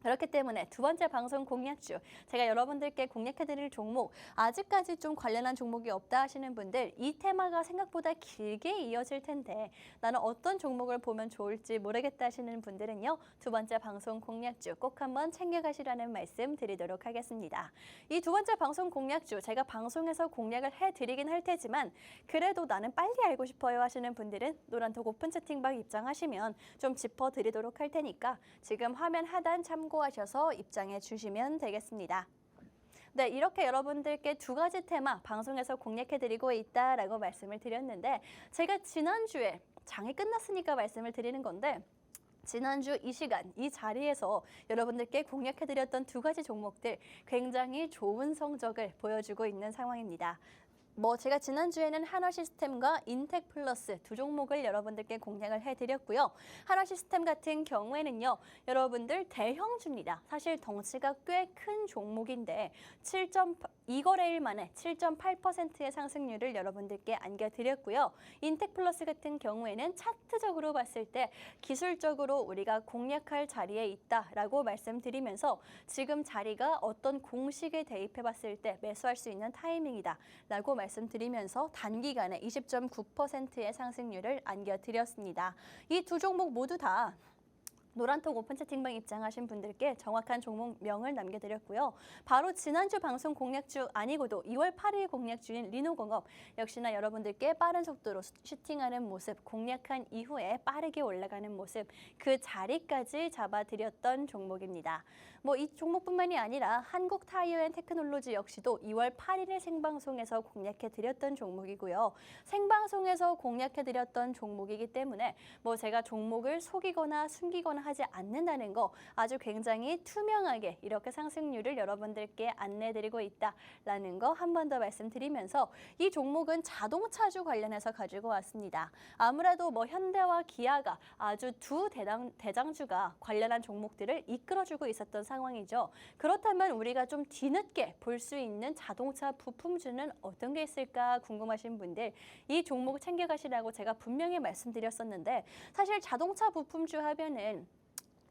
그렇기 때문에 두 번째 방송 공략주, 제가 여러분들께 공략해드릴 종목, 아직까지 좀 관련한 종목이 없다 하시는 분들 이 테마가 생각보다 길게 이어질 텐데 나는 어떤 종목을 보면 좋을지 모르겠다 하시는 분들은요. 두 번째 방송 공략주 꼭 한번 챙겨가시라는 말씀 드리도록 하겠습니다. 이 두 번째 방송 공략주, 제가 방송에서 공략을 해드리긴 할 테지만 그래도 나는 빨리 알고 싶어요 하시는 분들은 노란톡 오픈 채팅방 입장하시면 좀 짚어드리도록 할 테니까 지금 화면 하단 참고하셔서 입장해 주시면 되겠습니다. 네, 이렇게 여러분들께 두 가지 테마 방송에서 공략해드리고 있다라고 말씀을 드렸는데 제가 지난주에 장이 끝났으니까 말씀을 드리는 건데 지난주 이 시간, 이 자리에서 여러분들께 공략해드렸던 두 가지 종목들 굉장히 좋은 성적을 보여주고 있는 상황입니다. 뭐 제가 지난주에는 한화시스템과 인텍플러스 두 종목을 여러분들께 공략을 해드렸고요. 한화시스템 같은 경우에는요. 여러분들 대형주입니다. 사실 덩치가 꽤 큰 종목인데 2거래일 만에 7.8%의 상승률을 여러분들께 안겨드렸고요. 인텍플러스 같은 경우에는 차트적으로 봤을 때 기술적으로 우리가 공략할 자리에 있다라고 말씀드리면서 지금 자리가 어떤 공식에 대입해 봤을 때 매수할 수 있는 타이밍이다라고 말씀드리면서 단기간에 20.9%의 상승률을 안겨드렸습니다. 이 두 종목 모두 다 노란톡 오픈 채팅방 입장하신 분들께 정확한 종목명을 남겨드렸고요. 바로 지난주 방송 공략주 아니고도 2월 8일 공략주인 리노공업 역시나 여러분들께 빠른 속도로 슈팅하는 모습, 공략한 이후에 빠르게 올라가는 모습, 그 자리까지 잡아드렸던 종목입니다. 뭐 이 종목뿐만이 아니라 한국타이어앤테크놀로지 역시도 2월 8일에 생방송에서 공략해드렸던 종목이고요. 생방송에서 공략해드렸던 종목이기 때문에 뭐 제가 종목을 속이거나 숨기거나 하지 않는다는 거 아주 굉장히 투명하게 이렇게 상승률을 여러분들께 안내드리고 있다라는 거 한 번 더 말씀드리면서 이 종목은 자동차주 관련해서 가지고 왔습니다. 아무래도 뭐 현대와 기아가 아주 두 대장주가 관련한 종목들을 이끌어주고 있었던 상황이죠. 그렇다면 우리가 좀 뒤늦게 볼 수 있는 자동차 부품주는 어떤 게 있을까 궁금하신 분들 이 종목을 챙겨가시라고 제가 분명히 말씀드렸었는데 사실 자동차 부품주 하면은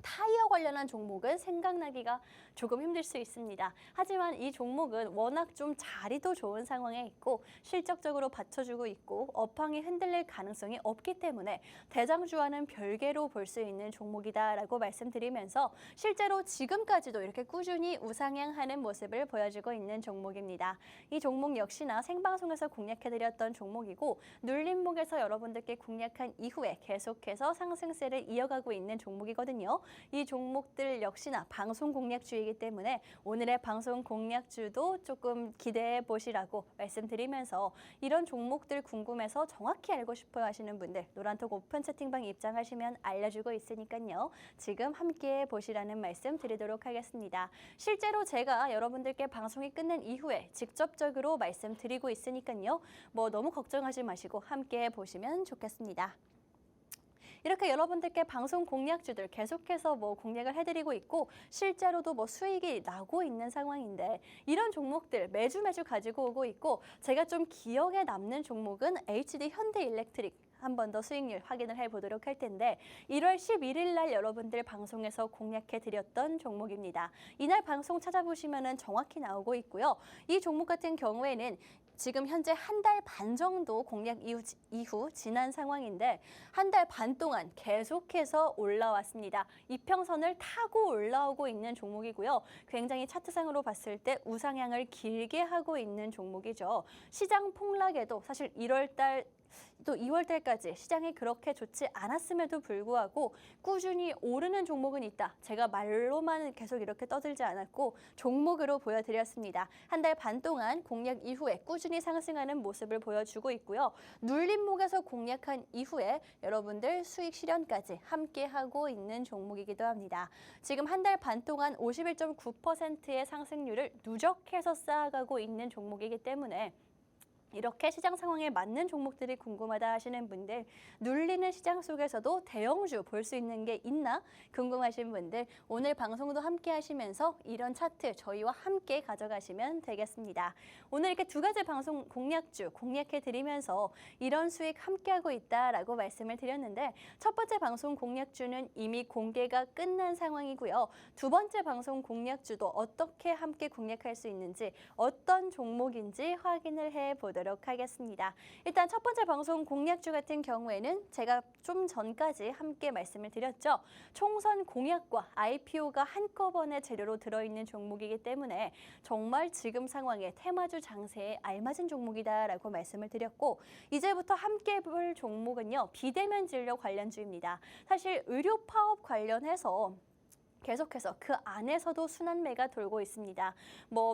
타이어 관련한 종목은 생각나기가 조금 힘들 수 있습니다. 하지만 이 종목은 워낙 좀 자리도 좋은 상황에 있고 실적적으로 받쳐주고 있고 업황이 흔들릴 가능성이 없기 때문에 대장주와는 별개로 볼 수 있는 종목이다라고 말씀드리면서 실제로 지금까지도 이렇게 꾸준히 우상향하는 모습을 보여주고 있는 종목입니다. 이 종목 역시나 생방송에서 공략해드렸던 종목이고 눌림목에서 여러분들께 공략한 이후에 계속해서 상승세를 이어가고 있는 종목이거든요. 이 종목들 역시나 방송 공략주이기 때문에 오늘의 방송 공략주도 조금 기대해 보시라고 말씀드리면서 이런 종목들 궁금해서 정확히 알고 싶어 하시는 분들 노란톡 오픈 채팅방 입장하시면 알려주고 있으니까요. 지금 함께 보시라는 말씀 드리도록 하겠습니다. 실제로 제가 여러분들께 방송이 끝난 이후에 직접적으로 말씀드리고 있으니까요. 뭐 너무 걱정하지 마시고 함께 보시면 좋겠습니다. 이렇게 여러분들께 방송 공략주들 계속해서 공략을 해드리고 있고 실제로도 수익이 나고 있는 상황인데 이런 종목들 매주 가지고 오고 있고 제가 좀 기억에 남는 종목은 HD 현대일렉트릭 한 번 더 수익률 확인을 해보도록 할 텐데 1월 11일 날 여러분들 방송에서 공략해드렸던 종목입니다. 이날 방송 찾아보시면 정확히 나오고 있고요. 이 종목 같은 경우에는 지금 현재 한 달 반 정도 공략 이후 지난 상황인데 한 달 반 동안 계속해서 올라왔습니다. 이평선을 타고 올라오고 있는 종목이고요. 굉장히 차트상으로 봤을 때 우상향을 길게 하고 있는 종목이죠. 시장 폭락에도 사실 1월 달 또 2월 달까지 시장이 그렇게 좋지 않았음에도 불구하고 꾸준히 오르는 종목은 있다. 제가 말로만 계속 이렇게 떠들지 않았고 종목으로 보여드렸습니다. 한 달 반 동안 공략 이후에 꾸준히 상승하는 모습을 보여주고 있고요. 눌림목에서 공략한 이후에 여러분들 수익 실현까지 함께하고 있는 종목이기도 합니다. 지금 한 달 반 동안 51.9%의 상승률을 누적해서 쌓아가고 있는 종목이기 때문에 이렇게 시장 상황에 맞는 종목들이 궁금하다 하시는 분들 눌리는 시장 속에서도 대형주 볼 수 있는 게 있나 궁금하신 분들 오늘 방송도 함께 하시면서 이런 차트 저희와 함께 가져가시면 되겠습니다. 오늘 이렇게 두 가지 방송 공략주 공략해 드리면서 이런 수익 함께하고 있다라고 말씀을 드렸는데 첫 번째 방송 공략주는 이미 공개가 끝난 상황이고요. 두 번째 방송 공략주도 어떻게 함께 공략할 수 있는지 어떤 종목인지 확인을 해보도록 하겠습니다. 일단 첫 번째 방송 공략주 같은 경우에는 제가 좀 전까지 함께 말씀을 드렸죠. 총선 공약과 IPO가 한꺼번에 재료로 들어있는 종목이기 때문에 정말 지금 상황에 테마주 장세에 알맞은 종목이다라고 말씀을 드렸고 이제부터 함께 볼 종목은요. 비대면 진료 관련주입니다. 사실 의료 파업 관련해서 계속해서 그 안에서도 순환매가 돌고 있습니다.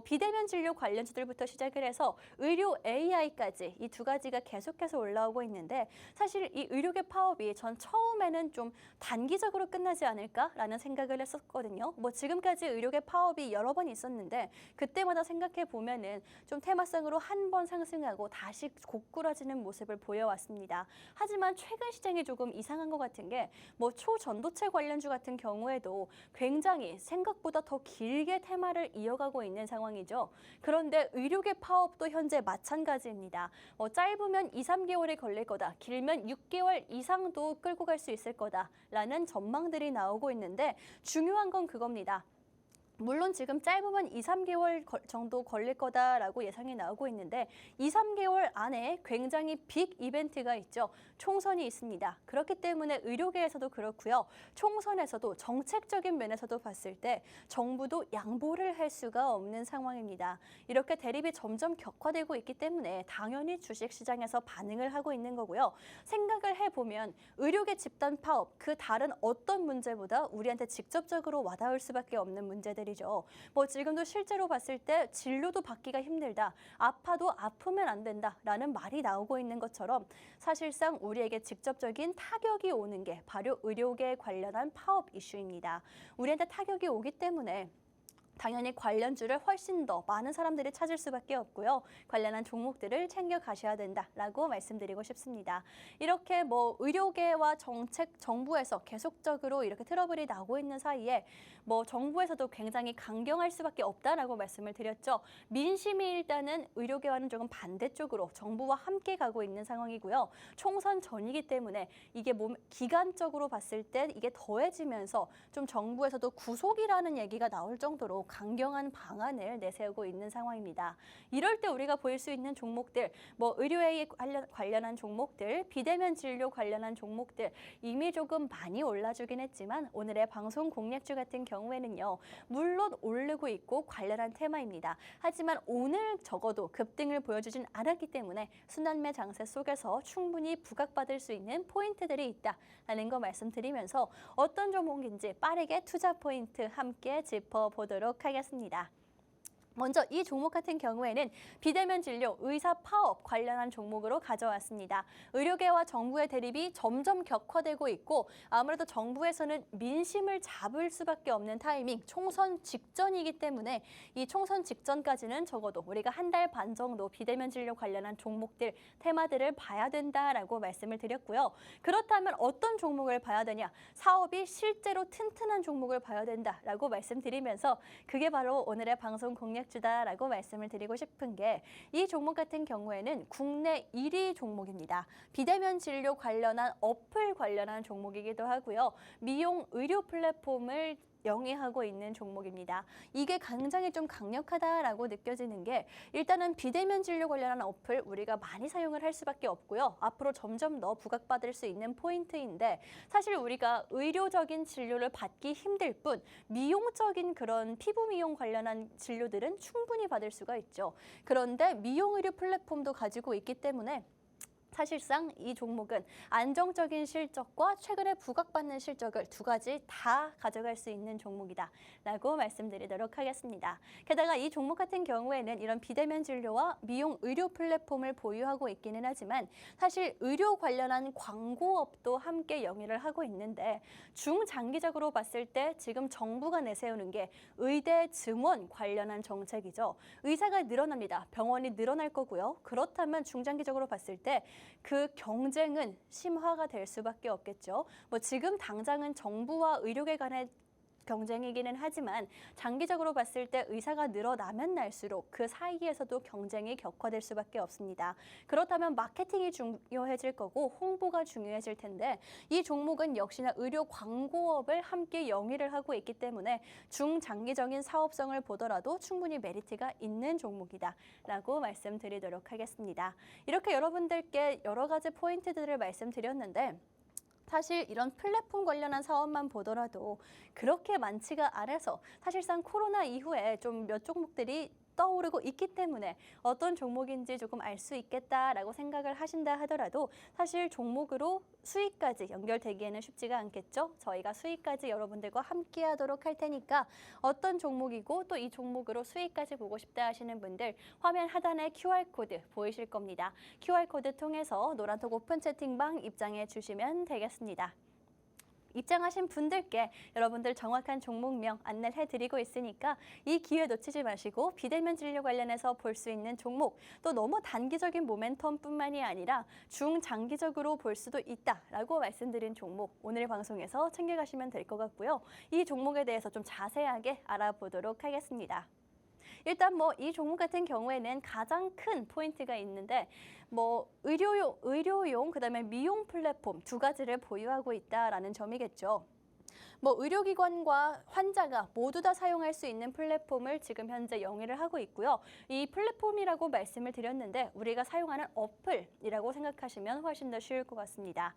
비대면 진료 관련주들부터 시작을 해서 의료 AI까지 이 두 가지가 계속해서 올라오고 있는데 사실 이 의료계 파업이 전 처음에는 좀 단기적으로 끝나지 않을까라는 생각을 했었거든요. 지금까지 의료계 파업이 여러 번 있었는데 그때마다 생각해 보면은 좀 테마성으로 한 번 상승하고 다시 고꾸라지는 모습을 보여왔습니다. 하지만 최근 시장이 조금 이상한 것 같은 게 초전도체 관련주 같은 경우에도 굉장히 생각보다 더 길게 테마를 이어가고 있는 상황이죠. 그런데 의료계 파업도 현재 마찬가지입니다. 짧으면 2, 3개월이 걸릴 거다. 길면 6개월 이상도 끌고 갈 수 있을 거다라는 전망들이 나오고 있는데 중요한 건 그겁니다. 물론 지금 짧으면 2, 3개월 정도 걸릴 거다라고 예상이 나오고 있는데 2, 3개월 안에 굉장히 빅 이벤트가 있죠. 총선이 있습니다. 그렇기 때문에 의료계에서도 그렇고요. 총선에서도 정책적인 면에서도 봤을 때 정부도 양보를 할 수가 없는 상황입니다. 이렇게 대립이 점점 격화되고 있기 때문에 당연히 주식시장에서 반응을 하고 있는 거고요. 생각을 해보면 의료계 집단 파업, 그 다른 어떤 문제보다 우리한테 직접적으로 와닿을 수밖에 없는 문제들이죠. 지금도 실제로 봤을 때 진료도 받기가 힘들다. 아파도 아프면 안 된다라는 말이 나오고 있는 것처럼 사실상 우리에게 직접적인 타격이 오는 게 바로 의료계 관련한 파업 이슈입니다. 우리한테 타격이 오기 때문에 당연히 관련주를 훨씬 더 많은 사람들이 찾을 수밖에 없고요. 관련한 종목들을 챙겨 가셔야 된다라고 말씀드리고 싶습니다. 이렇게 뭐 의료계와 정부에서 계속적으로 이렇게 트러블이 나고 있는 사이에 뭐 정부에서도 굉장히 강경할 수밖에 없다라고 말씀을 드렸죠. 민심이 일단은 의료계와는 조금 반대쪽으로 정부와 함께 가고 있는 상황이고요. 총선 전이기 때문에 이게 기간적으로 봤을 때 이게 더해지면서 좀 정부에서도 구속이라는 얘기가 나올 정도로 강경한 방안을 내세우고 있는 상황입니다. 이럴 때 우리가 보일 수 있는 종목들, 뭐 의료에 관련한 종목들, 비대면 진료 관련한 종목들 이미 조금 많이 올라주긴 했지만 오늘의 방송 공략주 같은 경우에는요. 물론 오르고 있고 관련한 테마입니다. 하지만 오늘 적어도 급등을 보여주진 않았기 때문에 순환매 장세 속에서 충분히 부각받을 수 있는 포인트들이 있다라는 거 말씀드리면서 어떤 종목인지 빠르게 투자 포인트 함께 짚어보도록 하겠습니다. 먼저 이 종목 같은 경우에는 비대면 진료, 의사 파업 관련한 종목으로 가져왔습니다. 의료계와 정부의 대립이 점점 격화되고 있고 아무래도 정부에서는 민심을 잡을 수밖에 없는 타이밍, 총선 직전이기 때문에 이 총선 직전까지는 적어도 우리가 한 달 반 정도 비대면 진료 관련한 종목들, 테마들을 봐야 된다라고 말씀을 드렸고요. 그렇다면 어떤 종목을 봐야 되냐? 사업이 실제로 튼튼한 종목을 봐야 된다라고 말씀드리면서 그게 바로 오늘의 방송 공략주다라고 말씀을 드리고 싶은 게 이 종목 같은 경우에는 국내 1위 종목입니다. 비대면 진료 관련한 어플 관련한 종목이기도 하고요. 미용 의료 플랫폼을 영위하고 있는 종목입니다. 이게 굉장히 좀 강력하다라고 느껴지는 게 일단은 비대면 진료 관련한 어플 우리가 많이 사용을 할 수밖에 없고요. 앞으로 점점 더 부각받을 수 있는 포인트인데 사실 우리가 의료적인 진료를 받기 힘들 뿐 미용적인 그런 피부 미용 관련한 진료들은 충분히 받을 수가 있죠. 그런데 미용 의료 플랫폼도 가지고 있기 때문에 사실상 이 종목은 안정적인 실적과 최근에 부각받는 실적을 두 가지 다 가져갈 수 있는 종목이다라고 말씀드리도록 하겠습니다. 게다가 이 종목 같은 경우에는 이런 비대면 진료와 미용 의료 플랫폼을 보유하고 있기는 하지만 사실 의료 관련한 광고업도 함께 영위를 하고 있는데 중장기적으로 봤을 때 지금 정부가 내세우는 게 의대 증원 관련한 정책이죠. 의사가 늘어납니다. 병원이 늘어날 거고요. 그렇다면 중장기적으로 봤을 때 그 경쟁은 심화가 될 수밖에 없겠죠. 뭐 지금 당장은 정부와 의료계 간의 경쟁이기는 하지만 장기적으로 봤을 때 의사가 늘어나면 날수록 그 사이에서도 경쟁이 격화될 수밖에 없습니다. 그렇다면 마케팅이 중요해질 거고 홍보가 중요해질 텐데 이 종목은 역시나 의료 광고업을 함께 영위를 하고 있기 때문에 중장기적인 사업성을 보더라도 충분히 메리트가 있는 종목이다라고 말씀드리도록 하겠습니다. 이렇게 여러분들께 여러 가지 포인트들을 말씀드렸는데 사실 이런 플랫폼 관련한 사업만 보더라도 그렇게 많지가 않아서 사실상 코로나 이후에 좀 몇 종목들이 떠오르고 있기 때문에 어떤 종목인지 조금 알 수 있겠다라고 생각을 하신다 하더라도 사실 종목으로 수익까지 연결되기에는 쉽지가 않겠죠. 저희가 수익까지 여러분들과 함께 하도록 할 테니까 어떤 종목이고 또 이 종목으로 수익까지 보고 싶다 하시는 분들 화면 하단에 QR코드 보이실 겁니다. QR코드 통해서 노란톡 오픈 채팅방 입장해 주시면 되겠습니다. 입장하신 분들께 여러분들 정확한 종목명 안내를 해드리고 있으니까 이 기회 놓치지 마시고 비대면 진료 관련해서 볼 수 있는 종목 또 너무 단기적인 모멘텀뿐만이 아니라 중장기적으로 볼 수도 있다라고 말씀드린 종목 오늘 방송에서 챙겨가시면 될 것 같고요. 이 종목에 대해서 좀 자세하게 알아보도록 하겠습니다. 일단 뭐 이 종목 같은 경우에는 가장 큰 포인트가 있는데 뭐 의료용 그다음에 미용 플랫폼 두 가지를 보유하고 있다라는 점이겠죠. 뭐 의료기관과 환자가 모두 다 사용할 수 있는 플랫폼을 지금 현재 영위를 하고 있고요. 이 플랫폼이라고 말씀을 드렸는데 우리가 사용하는 어플이라고 생각하시면 훨씬 더 쉬울 것 같습니다.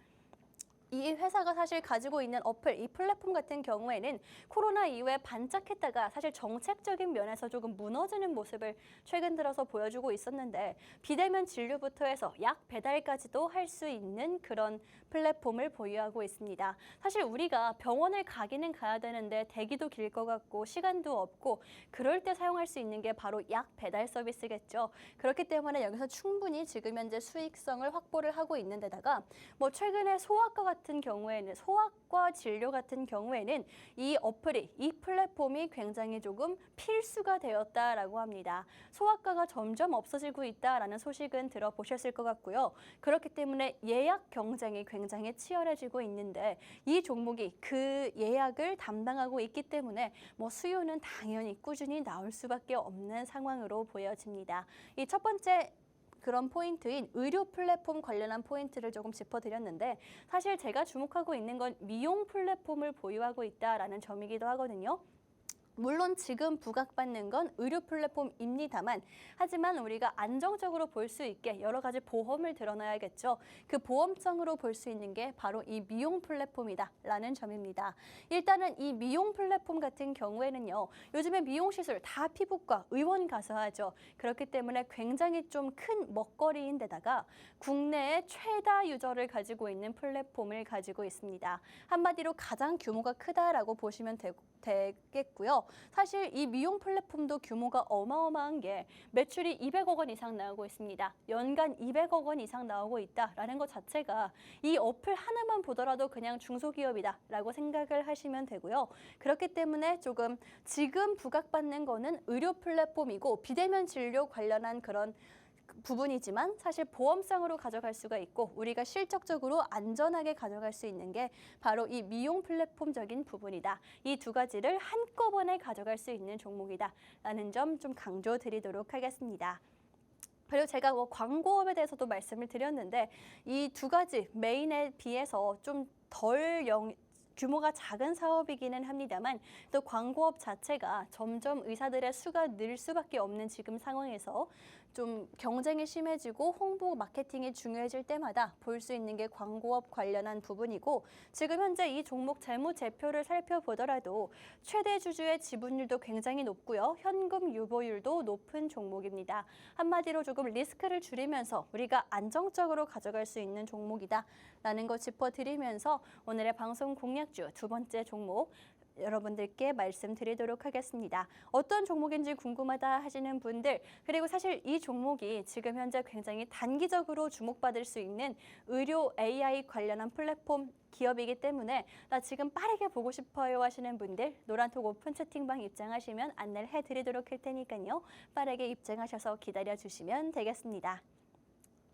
이 회사가 사실 가지고 있는 어플, 이 플랫폼 같은 경우에는 코로나 이후에 반짝했다가 사실 정책적인 면에서 조금 무너지는 모습을 최근 들어서 보여주고 있었는데 비대면 진료부터 해서 약 배달까지도 할 수 있는 그런 플랫폼을 보유하고 있습니다. 사실 우리가 병원을 가기는 가야 되는데 대기도 길 것 같고 시간도 없고 그럴 때 사용할 수 있는 게 바로 약 배달 서비스겠죠. 그렇기 때문에 여기서 충분히 지금 현재 수익성을 확보를 하고 있는 데다가 뭐 최근에 소아과 같은 같은 경우에는 소아과 진료 같은 경우에는 이 어플이 이 플랫폼이 굉장히 조금 필수가 되었다라고 합니다. 소아과가 점점 없어지고 있다라는 소식은 들어보셨을 것 같고요. 그렇기 때문에 예약 경쟁이 굉장히 치열해지고 있는데 이 종목이 그 예약을 담당하고 있기 때문에 뭐 수요는 당연히 꾸준히 나올 수밖에 없는 상황으로 보여집니다. 이 첫 번째 그런 포인트인 의료 플랫폼 관련한 포인트를 조금 짚어드렸는데 사실 제가 주목하고 있는 건 미용 플랫폼을 보유하고 있다라는 점이기도 하거든요. 물론 지금 부각받는 건 의료 플랫폼입니다만 하지만 우리가 안정적으로 볼 수 있게 여러 가지 보험을 들어놔야겠죠. 그 보험성으로 볼 수 있는 게 바로 이 미용 플랫폼이다라는 점입니다. 일단은 이 미용 플랫폼 같은 경우에는요. 요즘에 미용 시술 다 피부과 의원 가서 하죠. 그렇기 때문에 굉장히 좀 큰 먹거리인데다가 국내의 최다 유저를 가지고 있는 플랫폼을 가지고 있습니다. 한마디로 가장 규모가 크다라고 보시면 되겠고요. 사실 이 미용 플랫폼도 규모가 어마어마한 게 매출이 200억 원 이상 나오고 있습니다. 연간 200억 원 이상 나오고 있다라는 것 자체가 이 어플 하나만 보더라도 그냥 중소기업이다라고 생각을 하시면 되고요. 그렇기 때문에 조금 지금 부각받는 거는 의료 플랫폼이고 비대면 진료 관련한 그런 부분이지만 사실 보험상으로 가져갈 수가 있고 우리가 실적적으로 안전하게 가져갈 수 있는 게 바로 이 미용 플랫폼적인 부분이다. 이 두 가지를 한꺼번에 가져갈 수 있는 종목이다라는 점 좀 강조드리도록 하겠습니다. 그리고 제가 뭐 광고업에 대해서도 말씀을 드렸는데 이 두 가지 메인에 비해서 좀 덜 규모가 작은 사업이기는 합니다만 또 광고업 자체가 점점 의사들의 수가 늘 수밖에 없는 지금 상황에서 좀 경쟁이 심해지고 홍보 마케팅이 중요해질 때마다 볼 수 있는 게 광고업 관련한 부분이고 지금 현재 이 종목 재무제표를 살펴보더라도 최대 주주의 지분율도 굉장히 높고요. 현금 유보율도 높은 종목입니다. 한마디로 조금 리스크를 줄이면서 우리가 안정적으로 가져갈 수 있는 종목이다라는 거 짚어드리면서 오늘의 방송 공략주 두 번째 종목 여러분들께 말씀드리도록 하겠습니다. 어떤 종목인지 궁금하다 하시는 분들 그리고 사실 이 종목이 지금 현재 굉장히 단기적으로 주목받을 수 있는 의료 AI 관련한 플랫폼 기업이기 때문에 나 지금 빠르게 보고 싶어요 하시는 분들 노란톡 오픈 채팅방 입장하시면 안내를 해드리도록 할 테니까요. 빠르게 입장하셔서 기다려주시면 되겠습니다.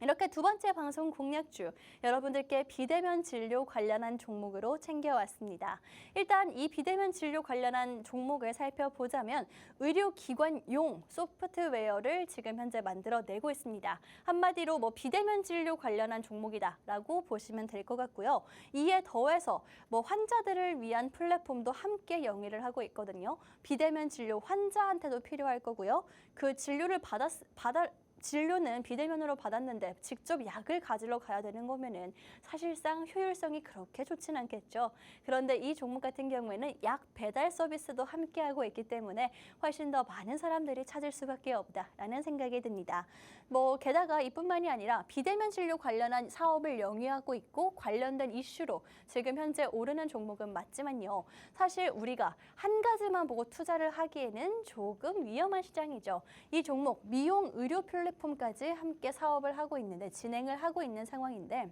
이렇게 두 번째 방송 공략주, 여러분들께 비대면 진료 관련한 종목으로 챙겨왔습니다. 일단 이 비대면 진료 관련한 종목을 살펴보자면 의료기관용 소프트웨어를 지금 현재 만들어내고 있습니다. 한마디로 뭐 비대면 진료 관련한 종목이다라고 보시면 될 것 같고요. 이에 더해서 뭐 환자들을 위한 플랫폼도 함께 영위를 하고 있거든요. 비대면 진료 환자한테도 필요할 거고요. 그 진료를 진료는 비대면으로 받았는데 직접 약을 가지러 가야 되는 거면은 사실상 효율성이 그렇게 좋진 않겠죠. 그런데 이 종목 같은 경우에는 약 배달 서비스도 함께하고 있기 때문에 훨씬 더 많은 사람들이 찾을 수밖에 없다라는 생각이 듭니다. 뭐 게다가 이뿐만이 아니라 비대면 진료 관련한 사업을 영위하고 있고 관련된 이슈로 지금 현재 오르는 종목은 맞지만요. 사실 우리가 한 가지만 보고 투자를 하기에는 조금 위험한 시장이죠. 이 종목 미용 의료 플랫폼까지 함께 사업을 하고 있는데 진행을 하고 있는 상황인데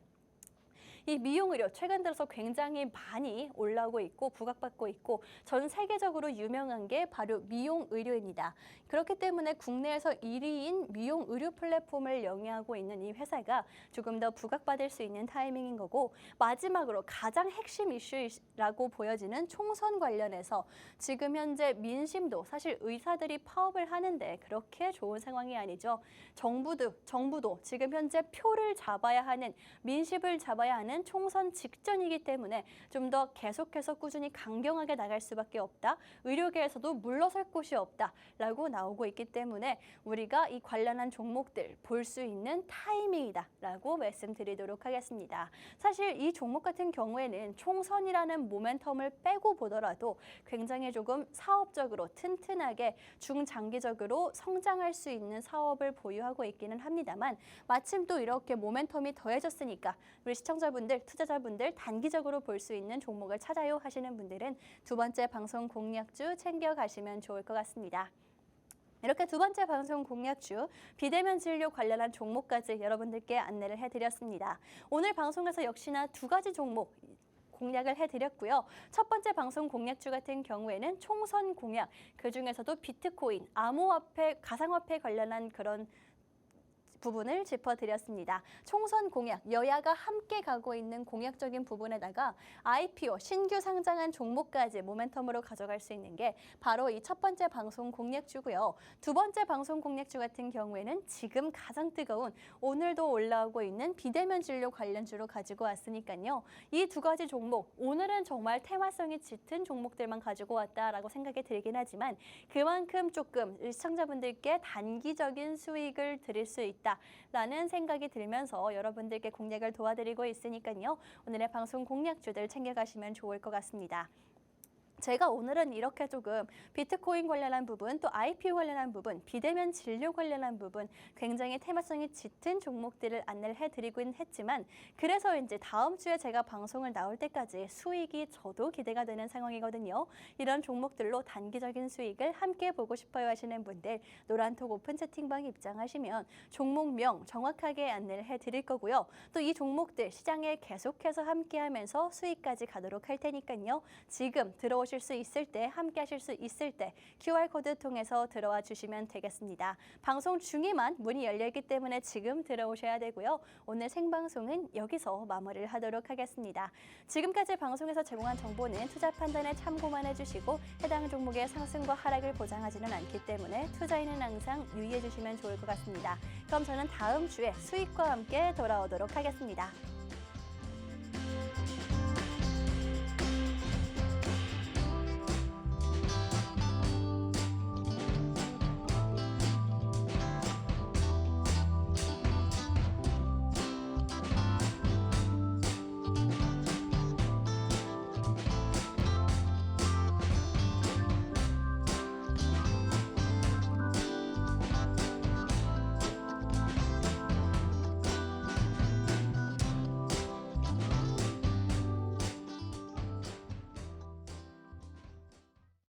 이 미용 의료 최근 들어서 굉장히 많이 올라오고 있고 부각받고 있고 전 세계적으로 유명한 게 바로 미용 의료입니다. 그렇기 때문에 국내에서 1위인 미용 의료 플랫폼을 영위하고 있는 이 회사가 조금 더 부각받을 수 있는 타이밍인 거고 마지막으로 가장 핵심 이슈라고 보여지는 총선 관련해서 지금 현재 민심도 사실 의사들이 파업을 하는데 그렇게 좋은 상황이 아니죠. 정부도 지금 현재 표를 잡아야 하는 민심을 잡아야 하는 총선 직전이기 때문에 좀 더 계속해서 꾸준히 강경하게 나갈 수밖에 없다. 의료계에서도 물러설 곳이 없다라고 나오고 있기 때문에 우리가 이 관련한 종목들 볼 수 있는 타이밍이다라고 말씀드리도록 하겠습니다. 사실 이 종목 같은 경우에는 총선이라는 모멘텀을 빼고 보더라도 굉장히 조금 사업적으로 튼튼하게 중장기적으로 성장할 수 있는 사업을 보유하고 있기는 합니다만 마침 또 이렇게 모멘텀이 더해졌으니까 우리 시청자분들, 투자자분들 단기적으로 볼 수 있는 종목을 찾아요 하시는 분들은 두 번째 방송 공략주 챙겨가시면 좋을 것 같습니다. 이렇게 두 번째 방송 공약주 비대면 진료 관련한 종목까지 여러분들께 안내를 해드렸습니다. 오늘 방송에서 역시나 두 가지 종목 공략을 해드렸고요. 첫 번째 방송 공약주 같은 경우에는 총선 공약, 그중에서도 비트코인, 암호화폐, 가상화폐 관련한 그런 부분을 짚어드렸습니다. 총선 공약, 여야가 함께 가고 있는 공약적인 부분에다가 IPO, 신규 상장한 종목까지 모멘텀으로 가져갈 수 있는 게 바로 이 첫 번째 방송 공약주고요. 두 번째 방송 공약주 같은 경우에는 지금 가장 뜨거운 오늘도 올라오고 있는 비대면 진료 관련주로 가지고 왔으니까요. 이 두 가지 종목, 오늘은 정말 테마성이 짙은 종목들만 가지고 왔다라고 생각이 들긴 하지만 그만큼 조금 시청자분들께 단기적인 수익을 드릴 수 있다. 라는 생각이 들면서 여러분들께 공략을 도와드리고 있으니까요. 오늘의 방송 공략주들 챙겨가시면 좋을 것 같습니다. 제가 오늘은 이렇게 조금 비트코인 관련한 부분, 또 IPO 관련한 부분, 비대면 진료 관련한 부분 굉장히 테마성이 짙은 종목들을 안내를 해드리긴 했지만 그래서 이제 다음 주에 제가 방송을 나올 때까지 수익이 저도 기대가 되는 상황이거든요. 이런 종목들로 단기적인 수익을 함께 보고 싶어요 하시는 분들 노란톡 오픈 채팅방 입장하시면 종목명 정확하게 안내를 해드릴 거고요. 또 이 종목들 시장에 계속해서 함께하면서 수익까지 가도록 할 테니까요. 지금 들어오실 수 있을 때, 함께 하실 수 있을 때 QR코드 통해서 들어와 주시면 되겠습니다. 방송 중에만 문이 열려있기 때문에 지금 들어오셔야 되고요. 오늘 생방송은 여기서 마무리를 하도록 하겠습니다. 지금까지 방송에서 제공한 정보는 투자 판단에 참고만 해주시고 해당 종목의 상승과 하락을 보장하지는 않기 때문에 투자에는 항상 유의해 주시면 좋을 것 같습니다. 그럼 저는 다음 주에 수익과 함께 돌아오도록 하겠습니다.